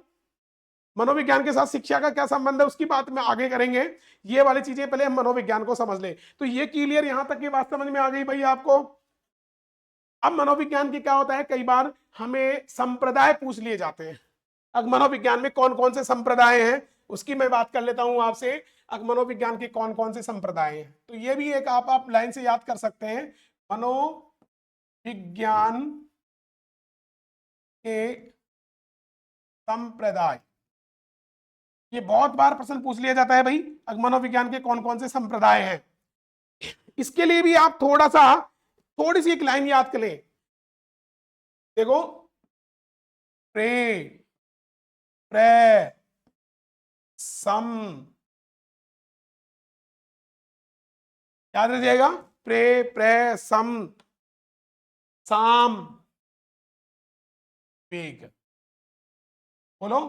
मनोविज्ञान के साथ शिक्षा का क्या संबंध है उसकी बात में आगे करेंगे। ये वाली चीजें पहले हम मनोविज्ञान को समझ लें। तो ये क्लियर यहां तक की बात समझ में आ गई भाई आपको। अब मनोविज्ञान की क्या होता है, कई बार हमें संप्रदाय पूछ लिए जाते हैं। अब मनोविज्ञान में कौन कौन से संप्रदाय हैं उसकी मैं बात कर लेता हूं आपसे। अब मनोविज्ञान के कौन कौन से संप्रदाय हैं, तो ये भी एक आप लाइन से याद कर सकते हैं। मनोविज्ञान के संप्रदाय, ये बहुत बार प्रश्न पूछ लिया जाता है भाई, मनोविज्ञान के कौन कौन से संप्रदाय हैं। इसके लिए भी आप थोड़ी सी एक लाइन याद कर लें। देखो, प्रे, प्रे, सम, याद रखिएगा, प्रे, प्रे, सम, साम, वेग। बोलो,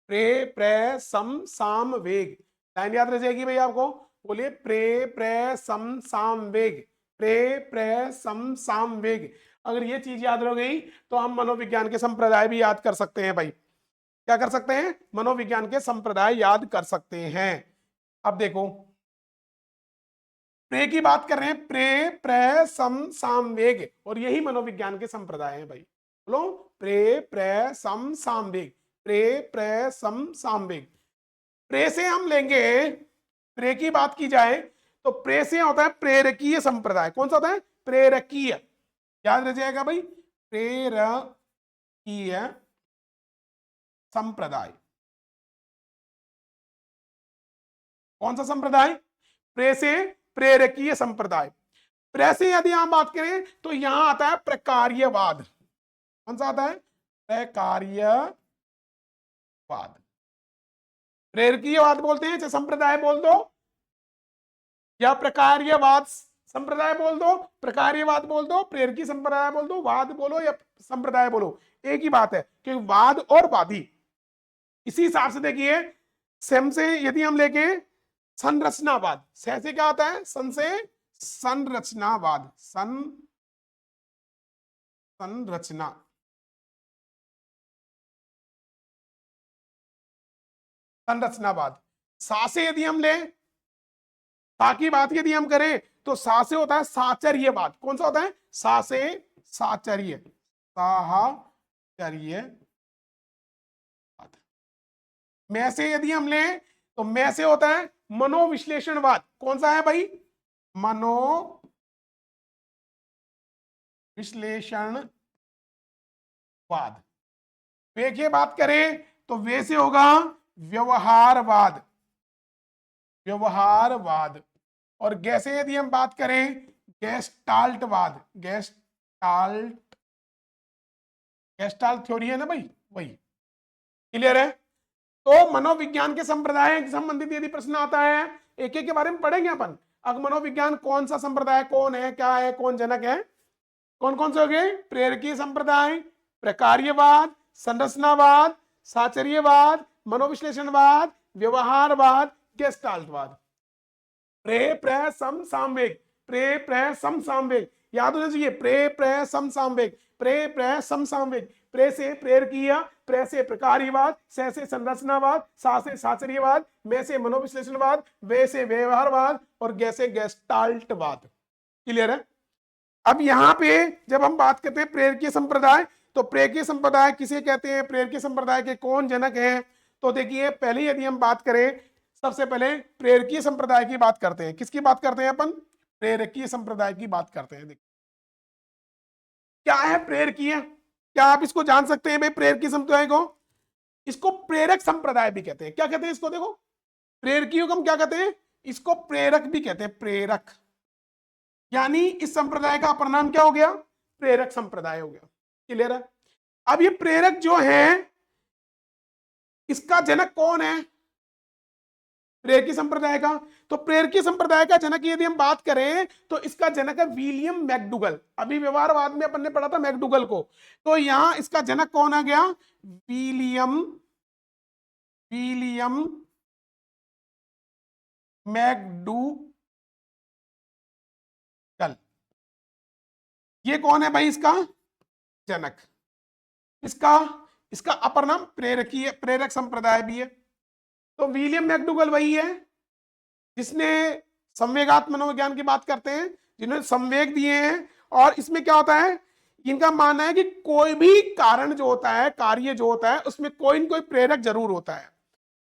प्रे, प्रे, सम, साम, वेग। लाइन याद रह जाएगी भाई आपको। बोलिए, प्रे, प्रे, सम, साम, वेग। प्रे, प्रे, सम, साम, वेग। अगर ये चीज याद रह गई तो हम मनोविज्ञान के संप्रदाय भी याद कर सकते हैं भाई। क्या कर सकते हैं, मनोविज्ञान के संप्रदाय याद कर सकते हैं। अब देखो, प्रे की बात कर रहे हैं, प्रे, प्रे, सम, साम, वेग, और यही मनोविज्ञान के संप्रदाय हैं भाई। बोलो, प्रे, प्रे, सम, साम, वेग। प्रे, प्रे, सम, साम, वेग। प्रे से हम लेंगे, प्रे की बात की जाए तो प्रे से होता है प्रेरकीय संप्रदाय। कौन सा होता है, प्रेरकीय। याद रह जाएगा भाई, प्रेरकीय संप्रदाय। कौन सा संप्रदाय, प्रे से प्रेरकीय संप्रदाय। प्रे से यदि हम बात करें तो यहां आता है प्रकार्यवाद। कौन सा आता है, प्रकार्यवाद। प्रेरकीयवाद बोलते हैं, चाहे संप्रदाय बोल दो या प्रकार्यवाद संप्रदाय बोल दो, प्रकार्यवाद बोल दो, प्रेरकी संप्रदाय बोल दो, वाद बोलो या संप्रदाय बोलो, एक ही बात है कि वाद और वादी। इसी हिसाब से देखिए, सेम से यदि हम लेके संरचनावाद, से क्या आता है, सन से संरचनावाद, संरचना, संरचनावाद। सा से यदि हम ले, सा की बात यदि हम करें तो सा से होता है साचर्यवाद। कौन सा होता है, सा से साचर्य। साहचर्यवाद। में से यदि हम लें तो में से होता है मनोविश्लेषणवाद। कौन सा है भाई? मनोविश्लेषणवाद। वे की बात करें तो वे से होगा व्यवहारवाद। व्यवहारवाद। और गैसे यदि हम बात करें गेस्टाल्टवाद। गेस्टाल्ट थ्योरी है ना भाई, वही। क्लियर है? तो मनोविज्ञान के संप्रदाय से संबंधित यदि प्रश्न आता है, एक एक के बारे में पढ़ेंगे अपन। अब मनोविज्ञान कौन सा संप्रदाय, कौन है, क्या है, कौन जनक है, कौन कौन से हो गए? प्रेरकीय संप्रदाय, प्रकार्यवाद, संरचनावाद, साचर्यवाद, मनोविश्लेषणवाद, व्यवहारवाद, गेस्टाल्टवाद। प्रे प्र सम सामवेग। प्रे प्र सम सामवेग याद होना चाहिए। प्रे प्र सम सामवेग। प्रे प्र सम सामवेग। प्रे से प्रेरकीय, प्रे से प्रकार्यवाद, से संरचनावाद, सा से साचर्यवाद, में से मनोविश्लेषणवाद, वे से व्यवहारवाद, और गे से गेस्टाल्टवाद। क्लियर है? अब यहां पे जब हम बात करते हैं प्रेरकीय संप्रदाय, तो प्रेरकीय संप्रदाय किसे कहते हैं, प्रेरकीय संप्रदाय के कौन जनक हैं? तो देखिए, पहले यदि हम बात करें, सबसे पहले प्रेरकीय संप्रदाय की बात करते हैं। किसकी बात करते हैं अपन? प्रेरकीय संप्रदाय की बात करते हैं। देखिए क्या है प्रेरकीय, क्या आप इसको जान सकते हैं भाई? प्रेरकीय संप्रदाय को, इसको प्रेरक संप्रदाय भी कहते हैं। क्या कहते हैं इसको? देखो, प्रेरकीयों को हम क्या कहते हैं? इसको प्रेरक भी कहते हैं। प्रेरक, यानी इस संप्रदाय का अपर नाम क्या हो गया? प्रेरक संप्रदाय हो गया। क्लियर है? अब ये प्रेरक जो है, इसका जनक कौन है प्रेरकीय संप्रदाय का? तो प्रेरकीय संप्रदाय का जनक यदि हम बात करें तो इसका जनक है विलियम मैकडूगल। अभी व्यवहारवाद में अपन ने पढ़ा था मैकडूगल को, तो यहां इसका जनक कौन आ गया? William McDougall. ये कौन है भाई इसका जनक? इसका इसका अपर नाम प्रेरकीय, प्रेरक संप्रदाय भी है। तो विलियम मैकडूगल वही है जिसने संवेगात्मक मनोविज्ञान की बात करते हैं, जिन्होंने संवेग दिए हैं। और इसमें क्या होता है, इनका मानना है कि कोई भी कारण जो होता है, कार्य जो होता है, उसमें कोई न कोई प्रेरक जरूर होता है।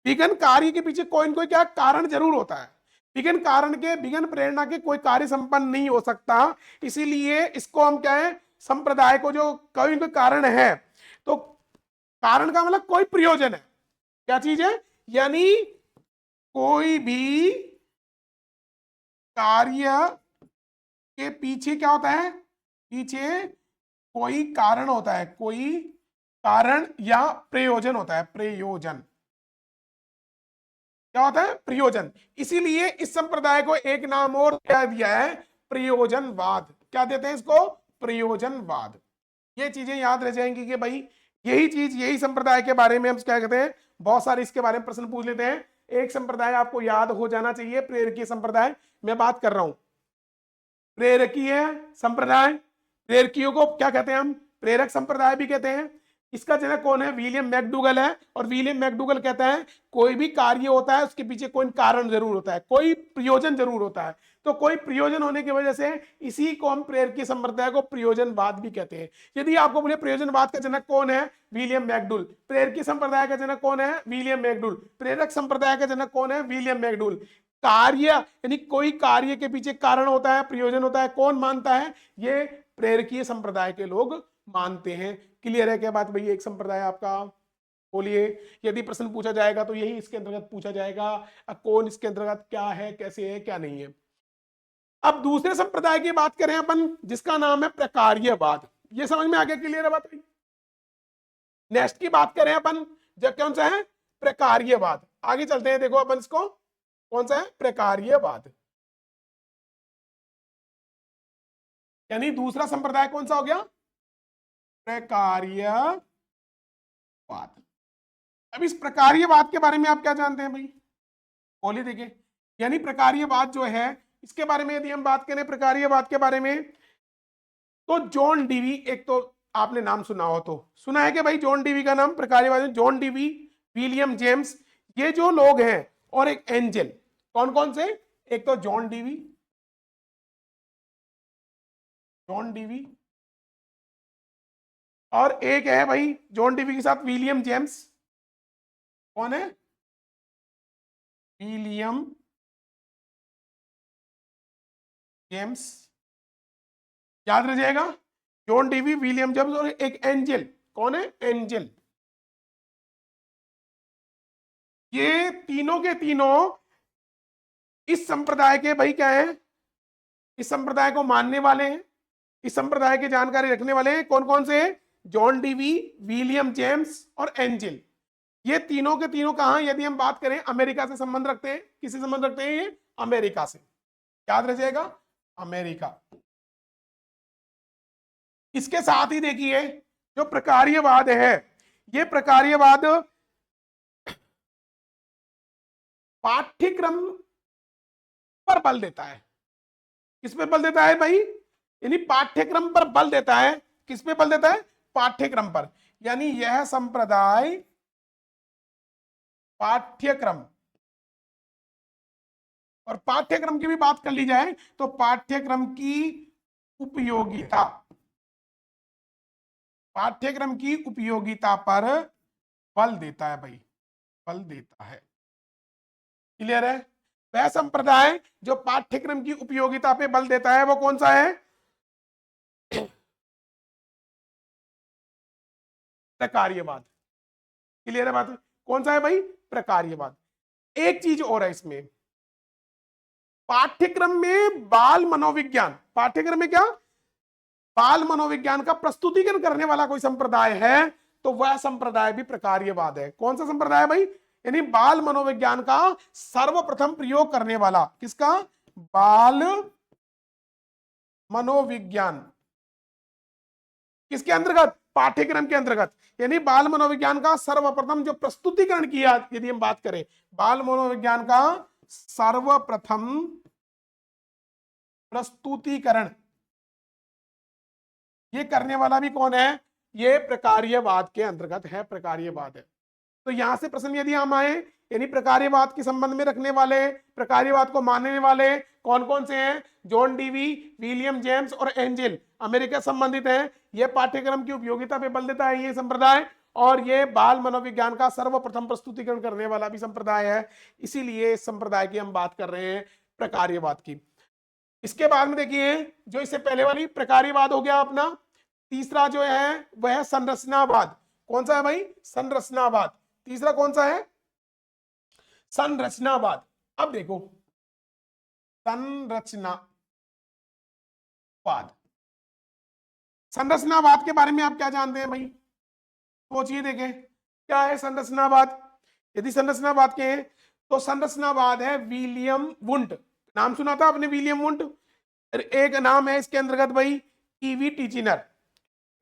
विघन कार्य के पीछे कोई न कोई क्या कारण जरूर होता है। विघन कारण के, विघन प्रेरणा के कोई कार्य संपन्न नहीं हो सकता। इसीलिए इसको हम क्या है, संप्रदाय को जो कोई न कोई कारण है, तो कारण का मतलब कोई प्रयोजन है। क्या चीज है? यानी कोई भी कार्य के पीछे क्या होता है? पीछे कोई कारण होता है, कोई कारण या प्रयोजन होता है। प्रयोजन क्या होता है? प्रयोजन। इसीलिए इस संप्रदाय को एक नाम और क्या दिया है? प्रयोजनवाद। क्या देते हैं इसको? प्रयोजनवाद। ये चीजें याद रह जाएंगी कि भाई यही चीज, यही संप्रदाय के बारे में हम क्या कहते हैं, बहुत सारे इसके बारे में प्रश्न पूछ लेते हैं। एक संप्रदाय आपको याद हो जाना चाहिए, प्रेरकीय संप्रदाय मैं बात कर रहा हूं। प्रेरकीय संप्रदाय, प्रेरकियों को क्या कहते हैं हम? प्रेरक संप्रदाय भी कहते हैं। इसका जनक कौन है? विलियम मैकडूगल है। और विलियम मैकडूगल कहता है कोई भी कार्य होता है उसके पीछे कोई कारण जरूर होता है, कोई प्रयोजन जरूर होता है। तो कोई प्रयोजन होने की वजह से इसी को हम प्रेरकीय संप्रदाय को प्रयोजनवाद भी कहते हैं। यदि आपको बोले प्रयोजनवाद का जनक कौन है? विलियम मैकडूल। प्रेरकीय संप्रदाय का जनक कौन है? विलियम मैकडूल। प्रेरक संप्रदाय का जनक कौन है? विलियम मैकडूल। कार्य, यानी कोई कार्य के पीछे कारण होता है, प्रयोजन होता है, कौन मानता है? ये प्रेरकीय संप्रदाय के लोग मानते हैं। क्लियर है क्या बात भाई? एक संप्रदाय आपका, बोलिए। यदि प्रश्न पूछा जाएगा तो यही इसके अंतर्गत पूछा जाएगा, कौन इसके अंतर्गत क्या है, कैसे है, क्या नहीं है। अब दूसरे संप्रदाय की बात करें अपन, जिसका नाम है प्रकार्यवाद। ये समझ में आ गया? क्लियर है बात भाई? नेक्स्ट की बात करें अपन, जब कौन सा है? प्रकार्यवाद। आगे चलते हैं, देखो अपन इसको, कौन सा है? प्रकार्यवाद। यानी दूसरा संप्रदाय कौन सा हो गया? प्रकार्यवाद। अब इस प्रकार्यवाद के बारे में आप क्या जानते हैं भाई? बोलिए। देखिए, यानी प्रकार्यवाद जो है, इसके बारे में यदि हम बात करें प्रकार्यवाद के बारे में, तो जॉन डीवी, एक तो आपने नाम सुना हो, तो सुना है कि भाई जॉन डीवी का नाम? प्रकार्यवाद में जॉन डीवी, विलियम जेम्स, ये जो लोग हैं, और एक एंजल। कौन कौन से? एक तो जॉन डीवी, और एक है भाई जॉन डीवी के साथ विलियम जेम्स। कौन है? विलियम जेम्स, याद रह जाएगा। जॉन डीवी, विलियम जेम्स और एक एंजल। कौन है? एंजल। ये तीनों के तीनों इस संप्रदाय के भाई क्या है? इस संप्रदाय को मानने वाले हैं, इस संप्रदाय की जानकारी रखने वाले हैं। कौन कौन से? जॉन डीवी, विलियम जेम्स और एंजल। ये तीनों के तीनों कहां, यदि हम बात करें, अमेरिका से संबंध रखते हैं। किससे संबंध रखते हैं ये? अमेरिका से। याद रह जाएगा, अमेरिका। इसके साथ ही देखिए जो प्रकार्यवाद है, ये प्रकार्यवाद पाठ्यक्रम पर बल देता है। किस पे बल देता है भाई? यानी पाठ्यक्रम पर बल देता है। किस पे बल देता है? पाठ्यक्रम पर। यानी यह संप्रदाय पाठ्यक्रम, और पाठ्यक्रम की भी बात कर ली जाए तो पाठ्यक्रम की उपयोगिता, पाठ्यक्रम की उपयोगिता पर बल देता है भाई, बल देता है। क्लियर है? वह संप्रदाय जो पाठ्यक्रम की उपयोगिता पे बल देता है वो कौन सा है? प्रकार्यवाद। क्लियर है बात? कौन सा है भाई? प्रकार्यवाद। एक चीज और है इसमें, पाठ्यक्रम में बाल मनोविज्ञान, पाठ्यक्रम में क्या? बाल मनोविज्ञान का प्रस्तुतिकरण करने वाला कोई संप्रदाय है तो वह संप्रदाय भी प्रकार्यवाद है। कौन सा संप्रदाय भाई? यानी बाल मनोविज्ञान का सर्वप्रथम प्रयोग करने वाला। किसका? बाल मनोविज्ञान। किसके अंतर्गत? पाठ्यक्रम के अंतर्गत। यानी बाल मनोविज्ञान का सर्वप्रथम जो प्रस्तुतिकरण किया, यदि हम बात करें बाल मनोविज्ञान का सर्वप्रथम प्रस्तुतिकरण, ये करने वाला भी कौन है? ये प्रकार्यवाद के अंतर्गत है, प्रकार्यवाद है। तो यहां से प्रश्न यदि हम आए, यानी प्रकार्यवाद के संबंध में रखने वाले, प्रकार्यवाद को मानने वाले कौन कौन से हैं? जॉन डीवी, विलियम जेम्स और एंजल, अमेरिका संबंधित है। यह पाठ्यक्रम की उपयोगिता पे बल देता है ये संप्रदाय, और ये बाल मनोविज्ञान का सर्वप्रथम प्रस्तुतिकरण करने वाला भी संप्रदाय है। इसीलिए इस संप्रदाय की हम बात कर रहे हैं, प्रकार्यवाद की। इसके बाद में देखिए, जो इससे पहले वाली प्रकार्यवाद हो गया अपना, तीसरा जो है वह है संरचनावाद। कौन सा है भाई? संरचनावाद। तीसरा कौन सा है? संरचनावाद। अब देखो, संरचनावाद, संरचनावाद के बारे में आप क्या जानते हैं भाई? सोचिए, देखें क्या है संरचनावाद। यदि संरचनावाद के हैं तो संरचनावाद है विलियम वुंट। नाम सुना था आपने विलियम वुंट? एक नाम है इसके अंतर्गत भाई ईवी टीचिनर।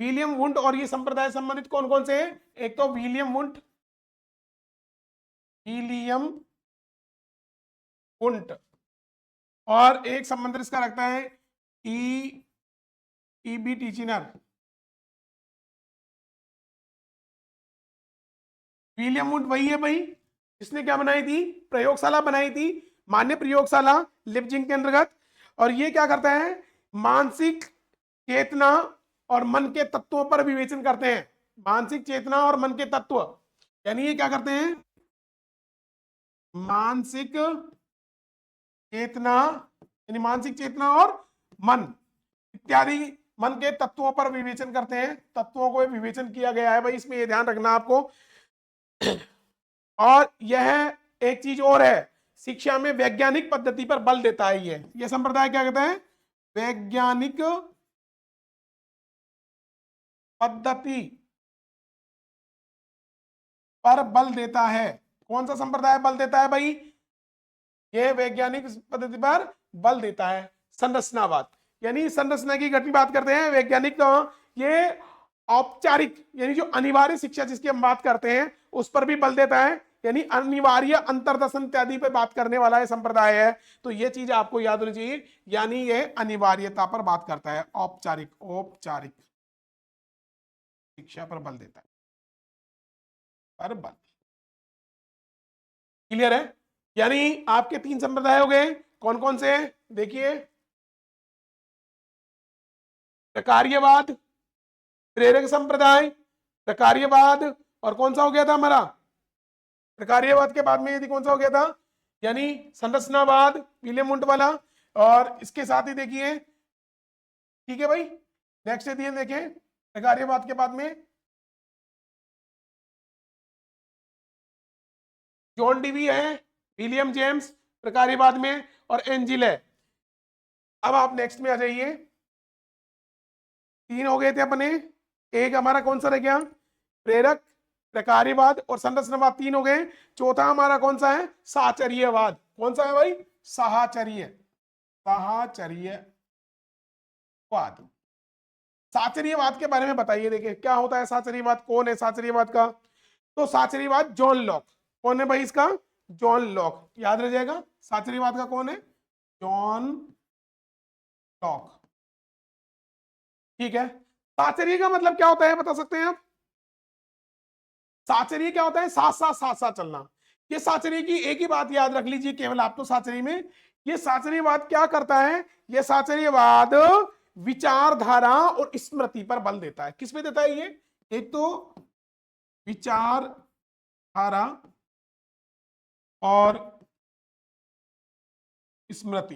विलियम वुंट और ये संप्रदाय संबंधित कौन कौन से हैं? एक तो विलियम वुंट, विलियम वुंट, और एक संबंध इसका रखता है ईबी टीचिनर। विलियम वुंट वही है भाई जिसने क्या बनाई थी? प्रयोगशाला बनाई थी, मान्य प्रयोगशाला लिपजिंग के अंतर्गत। और ये क्या करता है? मानसिक चेतना और मन के तत्वों पर विवेचन करते हैं। मानसिक चेतना और मन के तत्व, यानी ये क्या करते हैं? मानसिक चेतना, यानी मानसिक चेतना और मन इत्यादि मन के तत्वों पर विवेचन करते हैं। तत्वों को विवेचन किया गया है भाई, इसमें ये ध्यान रखना आपको। और यह एक चीज और है, शिक्षा में वैज्ञानिक पद्धति पर बल देता है। ये संप्रदाय क्या कहता है? वैज्ञानिक पद्धति पर बल देता है। कौन सा संप्रदाय बल देता है भाई? ये वैज्ञानिक पद्धति पर बल देता है। संरचनावाद, यानी संरचना की घटना बात करते हैं। वैज्ञानिक तो ये औपचारिक, यानी जो अनिवार्य शिक्षा जिसकी हम बात करते हैं उस पर भी बल देता है, यानी अनिवार्य अंतर्दर्शन इत्यादि पर बात करने वाला है संप्रदाय है। तो ये चीज आपको याद होनी चाहिए, यानी ये अनिवार्यता पर बात करता है, औपचारिक, औपचारिक शिक्षा पर बल देता है, पर बल। क्लियर है? यानी आपके तीन संप्रदाय हो गए, कौन कौन से? देखिए, प्रकार्यवाद, प्रेरक संप्रदाय, प्रकार्यवाद, और कौन सा हो गया था हमारा, प्रकार्यवाद के बाद में यदि कौन सा हो गया था, यानी संरचनावाद, विलियम वुंट वाला। और इसके साथ ही देखिए, ठीक है भाई, नेक्स्ट यदि देखें प्रकार्यवाद के बाद में जॉन डीवी है, विलियम जेम्स प्रकार्यवाद में, और एंजिल है। अब आप नेक्स्ट में आ जाइए, तीन हो गए थे अपने, एक हमारा कौन सा रह गया, प्रेरक, प्रकार्यवाद और संरचनावाद, तीन हो गए। चौथा हमारा कौन सा है, साहचर्यवाद। कौन सा है भाई, साहचर्य, साहचर्यवाद। साहचर्यवाद के बारे में बताइए, देखिए क्या होता है साहचर्यवाद, कौन है साहचर्यवाद का। तो साहचर्यवाद जॉन लॉक, कौन है भाई इसका, जॉन लॉक, याद रह जाएगा। साहचर्यवाद का कौन है, जॉन लॉक, ठीक है। साहचर्य का मतलब क्या होता है बता सकते हैं आप, साहचर्य क्या होता है, साथ साथ साथ साथ चलना। ये साहचर्य की एक ही बात याद रख लीजिए केवल आप, तो साहचर्य में ये साहचर्यवाद क्या करता है, ये साहचर्यवाद विचारधारा और स्मृति पर बल देता है। किस पे देता है ये, एक तो विचारधारा और स्मृति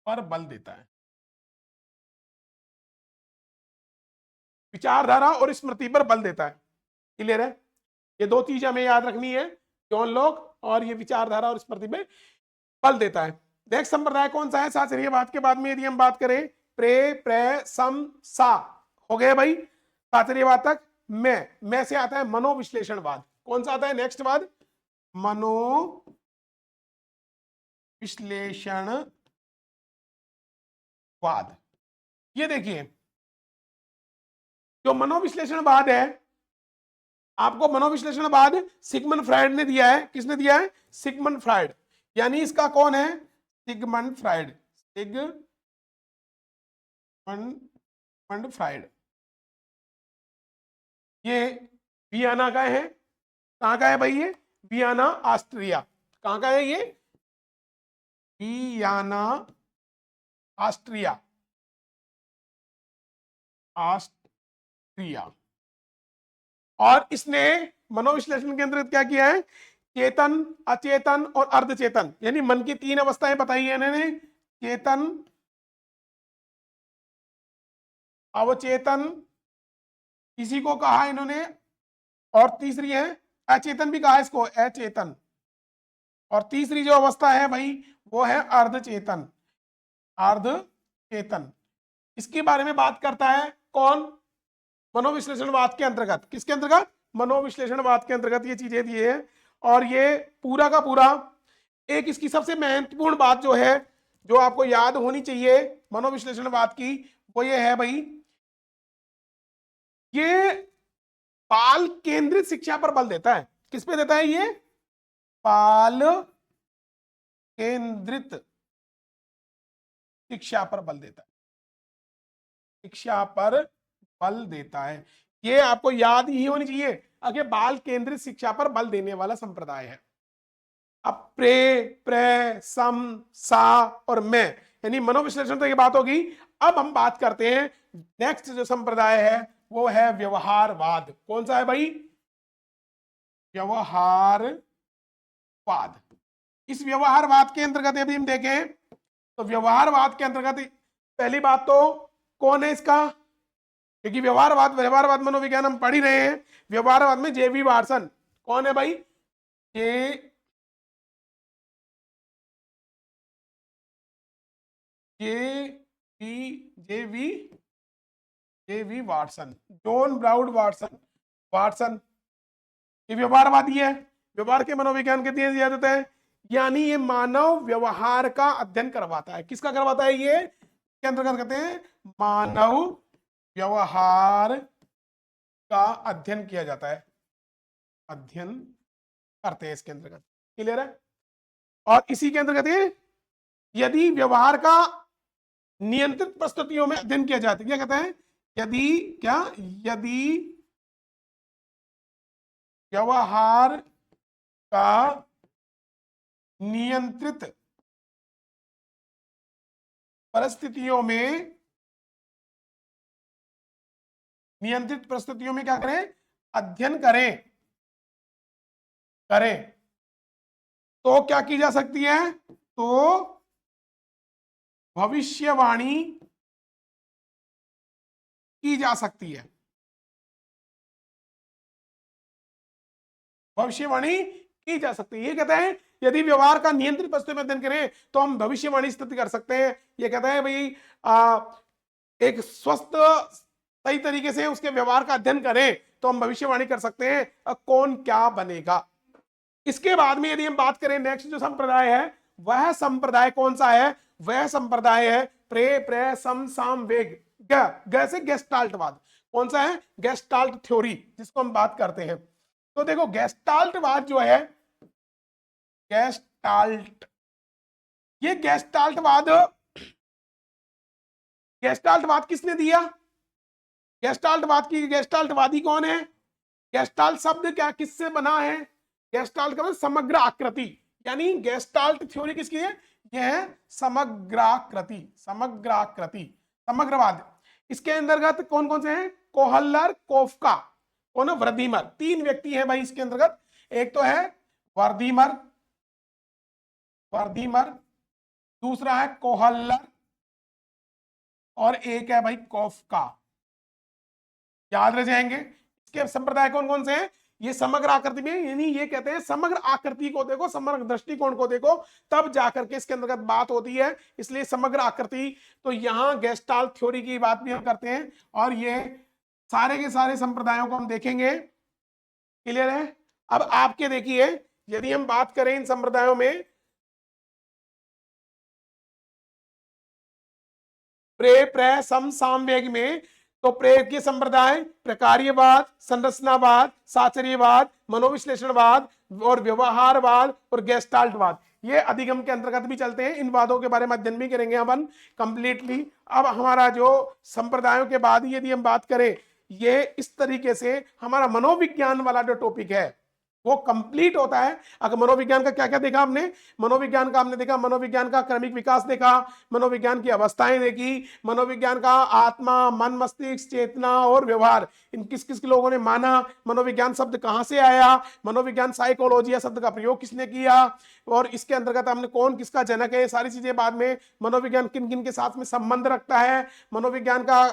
पर बल देता है, विचारधारा और स्मृति पर बल देता है। क्लियर है, ये दो चीजें हमें याद रखनी है, जॉन लॉक और ये विचारधारा और स्मृति पे बल देता है। नेक्स्ट संप्रदाय कौन सा है साहचर्यवाद के बाद में, यदि हम बात करें, प्रे प्रे सम सा, हो गए भाई साहचर्यवाद तक। मैं से आता है मनोविश्लेषणवाद। कौन सा आता है नेक्स्ट वाद, मनोविश्लेषणवाद। ये देखिए जो मनोविश्लेषणवाद है, आपको मनोविश्लेषणवाद सिगमंड फ्राइड ने दिया है। किसने दिया है, सिगमंड फ्राइड, यानी इसका कौन है, सिगमंड फ्राइड, सिगमंड फ्राइड। ये वियना का है, कहां का है भाई ये, वियना ऑस्ट्रिया, कहां का है ये, वियना ऑस्ट्रिया, ऑस्ट्रिया। और इसने मनोविश्लेषण के अंतर्गत क्या किया है, चेतन, अचेतन और अर्धचेतन, यानी मन की तीन अवस्थाएं बताई है इन्होंने, चेतन, अवचेतन किसी को कहा इन्होंने, और तीसरी है अचेतन भी कहा इसको, अचेतन। और तीसरी जो अवस्था है भाई वो है अर्धचेतन, अर्धचेतन। इसके बारे में बात करता है कौन, मनोविश्लेषणवाद के अंतर्गत। किसके अंतर्गत, मनोविश्लेषणवाद के अंतर्गत ये चीजें दी है। और ये पूरा का पूरा एक इसकी सबसे महत्वपूर्ण बात जो है, जो आपको याद होनी चाहिए मनोविश्लेषणवाद की, वो ये है भाई, ये बाल केंद्रित शिक्षा पर बल देता है। किस पे देता है ये, बाल केंद्रित शिक्षा पर बल देता है, शिक्षा पर बल देता है। ये आपको याद ही होनी चाहिए, आगे बाल केंद्रित शिक्षा पर बल देने वाला संप्रदाय है। अब प्रे प्रे सम सा और मैं, यानी मनोविश्लेषण तो ये बात होगी। अब हम बात करते हैं नेक्स्ट जो संप्रदाय है वो है व्यवहारवाद। कौन सा है भाई, व्यवहारवाद। इस व्यवहारवाद के अंतर्गत यदि हम देखें तो व्यवहारवाद के अंतर्गत पहली बात तो कौन है इसका, क्योंकि व्यवहारवाद मनोविज्ञान हम पढ़ ही रहे हैं। व्यवहारवाद में जेवी वाटसन, कौन है भाई, जेवी वाटसन, जॉन ब्राउड वाटसन, ये व्यवहारवादी है, व्यवहार के मनोविज्ञान के दिया जाता है। यानी ये मानव व्यवहार का अध्ययन करवाता है। किसका करवाता है, ये के अंतर्गत कहते हैं मानव व्यवहार का अध्ययन किया जाता है, अध्ययन करते हैं इसके अंतर्गत। क्लियर है। और इसी के अंतर्गत ये यदि व्यवहार का नियंत्रित परिस्थितियों में अध्ययन किया जाता है, क्या कहता है, यदि व्यवहार का नियंत्रित परिस्थितियों में नियंत्रित परिस्थितियों में क्या करें, अध्ययन करें करें तो क्या की जा सकती है, तो भविष्यवाणी की जा सकती है, भविष्यवाणी की जा सकती है। ये कहता है यदि व्यवहार का नियंत्रित परिस्थिति में अध्ययन करें तो हम भविष्यवाणी स्थिति कर सकते हैं। ये कहता है भाई एक स्वस्थ सही तरीके से उसके व्यवहार का अध्ययन करें तो हम भविष्यवाणी कर सकते हैं कौन क्या बनेगा। इसके बाद में यदि हम बात करें नेक्स्ट जो संप्रदाय है, वह संप्रदाय कौन सा है, वह संप्रदाय है प्रे प्रे सम साम वेग गैसे गेस्टाल्टवाद। कौन सा है, गेस्टाल्ट थ्योरी, जिसको हम बात करते हैं। तो देखो गेस्टाल्टवाद जो है, गेस्टाल्ट, ये गेस्टाल्टवाद किसने दिया, गेस्टाल्टवादी कौन है, गेस्टाल्ट शब्द क्या किससे बना है, गेस्टाल्ट का मतलब समग्र आकृति, यानी गेस्टाल्ट थ्योरी किसकी है, यह है समग्राकृति, समग्रवाद। इसके अंतर्गत कौन कौन से हैं, कोहलर, कोफका, कौन है, वर्दीमर, तीन व्यक्ति हैं भाई इसके अंतर्गत। एक तो है वर्दीमर, दूसरा है कोहलर और एक है भाई कोफका। याद रह जाएंगे। इसके संप्रदाय कौन कौन से हैं, ये समग्र आकृति में, यानी ये कहते हैं समग्र आकृति को देखो, समग्र दृष्टिकोण को देखो, तब जाकर के इसके अंतर्गत बात होती है, इसलिए समग्र आकृति। तो यहां गेस्टाल्ट थ्योरी की बात भी हम करते हैं और ये सारे के सारे संप्रदायों को हम देखेंगे। क्लियर है। अब आपके देखिए यदि हम बात करें इन संप्रदायों में, प्रे प्रे सम साम वेग में, तो प्रेम के संप्रदाय प्रकार्यवाद, संरचनावाद, साचर्यवाद, मनोविश्लेषणवाद और व्यवहारवाद और गेस्टाल्टवाद, ये अधिगम के अंतर्गत भी चलते हैं। इन वादों के बारे में अध्ययन भी करेंगे अपन कंप्लीटली। अब हमारा जो संप्रदायों के बाद यदि हम बात करें, ये इस तरीके से हमारा मनोविज्ञान वाला जो टॉपिक है वो कंप्लीट होता है। अगर मनोविज्ञान का क्या क्या देखा हमने, मनोविज्ञान का हमने देखा, मनोविज्ञान का क्रमिक विकास देखा, मनोविज्ञान की अवस्थाएं देखी, मनोविज्ञान का आत्मा, मन, मस्तिष्क, चेतना और व्यवहार, इन किस किस लोगों ने माना, मनोविज्ञान शब्द कहां से आया, मनोविज्ञान साइकोलॉजी शब्द का प्रयोग किसने किया और इसके अंतर्गत हमने कौन किसका जनक है, सारी चीजें बाद में, मनोविज्ञान किन किन के साथ में संबंध रखता है, मनोविज्ञान का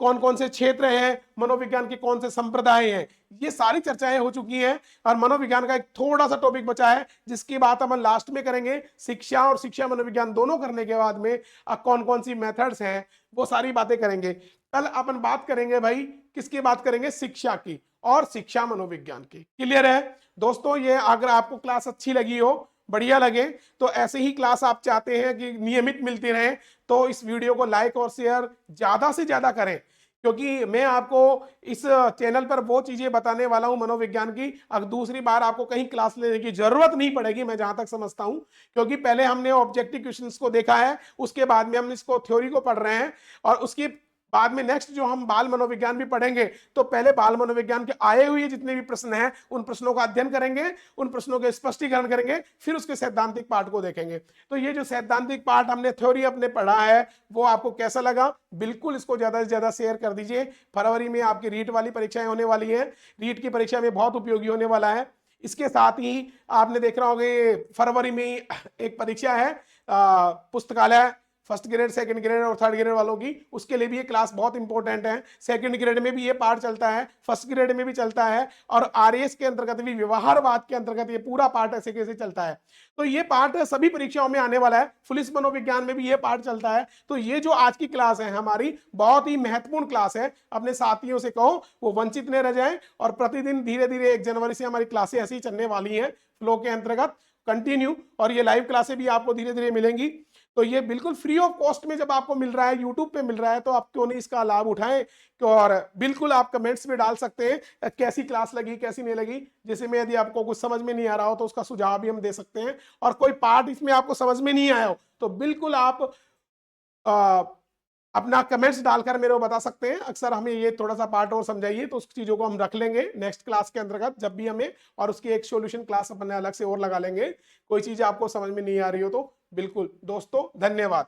कौन कौन से क्षेत्र हैं, मनोविज्ञान के कौन से संप्रदाय हैं, ये सारी चर्चाएं हो चुकी हैं। और मनोविज्ञान का एक थोड़ा सा टॉपिक बचा है जिसकी बात हम लास्ट में करेंगे। शिक्षा और शिक्षा मनोविज्ञान दोनों करने के बाद में कौन कौन सी मेथड्स हैं वो सारी बातें करेंगे। कल अपन बात करेंगे भाई किसकी बात करेंगे, शिक्षा की और शिक्षा मनोविज्ञान की। क्लियर है दोस्तों। ये अगर आपको क्लास अच्छी लगी हो, बढ़िया लगे, तो ऐसे ही क्लास आप चाहते हैं कि नियमित मिलती रहे, तो इस वीडियो को लाइक और शेयर ज्यादा से ज्यादा करें, क्योंकि मैं आपको इस चैनल पर वो चीजें बताने वाला हूं मनोविज्ञान की, अगर दूसरी बार आपको कहीं क्लास लेने की जरूरत नहीं पड़ेगी, मैं जहां तक समझता हूं। क्योंकि पहले हमने ऑब्जेक्टिव क्वेश्चंस को देखा है, उसके बाद में हम इसको थ्योरी को पढ़ रहे हैं और उसकी बाद में नेक्स्ट जो हम बाल मनोविज्ञान भी पढ़ेंगे, तो पहले बाल मनोविज्ञान के आए हुए जितने भी प्रश्न हैं उन प्रश्नों का अध्ययन करेंगे, उन प्रश्नों के स्पष्टीकरण करेंगे, फिर उसके सैद्धांतिक पार्ट को देखेंगे। तो ये जो सैद्धांतिक पार्ट हमने थ्योरी अपने पढ़ा है वो आपको कैसा लगा, बिल्कुल इसको ज्यादा से ज्यादा शेयर कर दीजिए। फरवरी में आपकी रीट वाली परीक्षाएं होने वाली है, रीट की परीक्षा में बहुत उपयोगी होने वाला है। इसके साथ ही आपने देख रहा होगा फरवरी में एक परीक्षा है पुस्तकालय फर्स्ट ग्रेड, सेकंड ग्रेड और थर्ड ग्रेड वालों की, उसके लिए भी ये क्लास बहुत इंपॉर्टेंट है। सेकंड ग्रेड में भी ये पार्ट चलता है, फर्स्ट ग्रेड में भी चलता है और आरएस के अंतर्गत भी, व्यवहारवाद के अंतर्गत ये पूरा पार्ट ऐसे कैसे चलता है। तो ये पार्ट सभी परीक्षाओं में आने वाला है, पुलिस मनोविज्ञान में भी ये पार्ट चलता है। तो ये जो आज की क्लास है हमारी बहुत ही महत्वपूर्ण क्लास है। अपने साथियों से कहो वो वंचित न रह जाए और प्रतिदिन धीरे धीरे 1 जनवरी से हमारी क्लासें ऐसी चलने वाली हैं फ्लो के अंतर्गत कंटिन्यू, और ये लाइव क्लासें भी आपको धीरे धीरे मिलेंगी। तो ये बिल्कुल फ्री ऑफ कॉस्ट में जब आपको मिल रहा है, यूट्यूब पे मिल रहा है, तो आप क्यों नहीं इसका लाभ उठाएं। और बिल्कुल आप कमेंट्स में डाल सकते हैं कैसी क्लास लगी, कैसी नहीं लगी। जैसे में यदि आपको कुछ समझ में नहीं आ रहा हो तो उसका सुझाव भी हम दे सकते हैं, और कोई पार्ट इसमें आपको समझ में नहीं आया हो तो बिल्कुल आप अपना कमेंट्स डालकर मेरे को बता सकते हैं। अक्सर हमें ये थोड़ा सा पार्ट और समझाइए, तो उस चीजों को हम रख लेंगे नेक्स्ट क्लास के अंतर्गत जब भी हमें, और उसकी एक सॉल्यूशन क्लास अपने अलग से और लगा लेंगे। कोई चीज आपको समझ में नहीं आ रही हो तो बिल्कुल। दोस्तों धन्यवाद।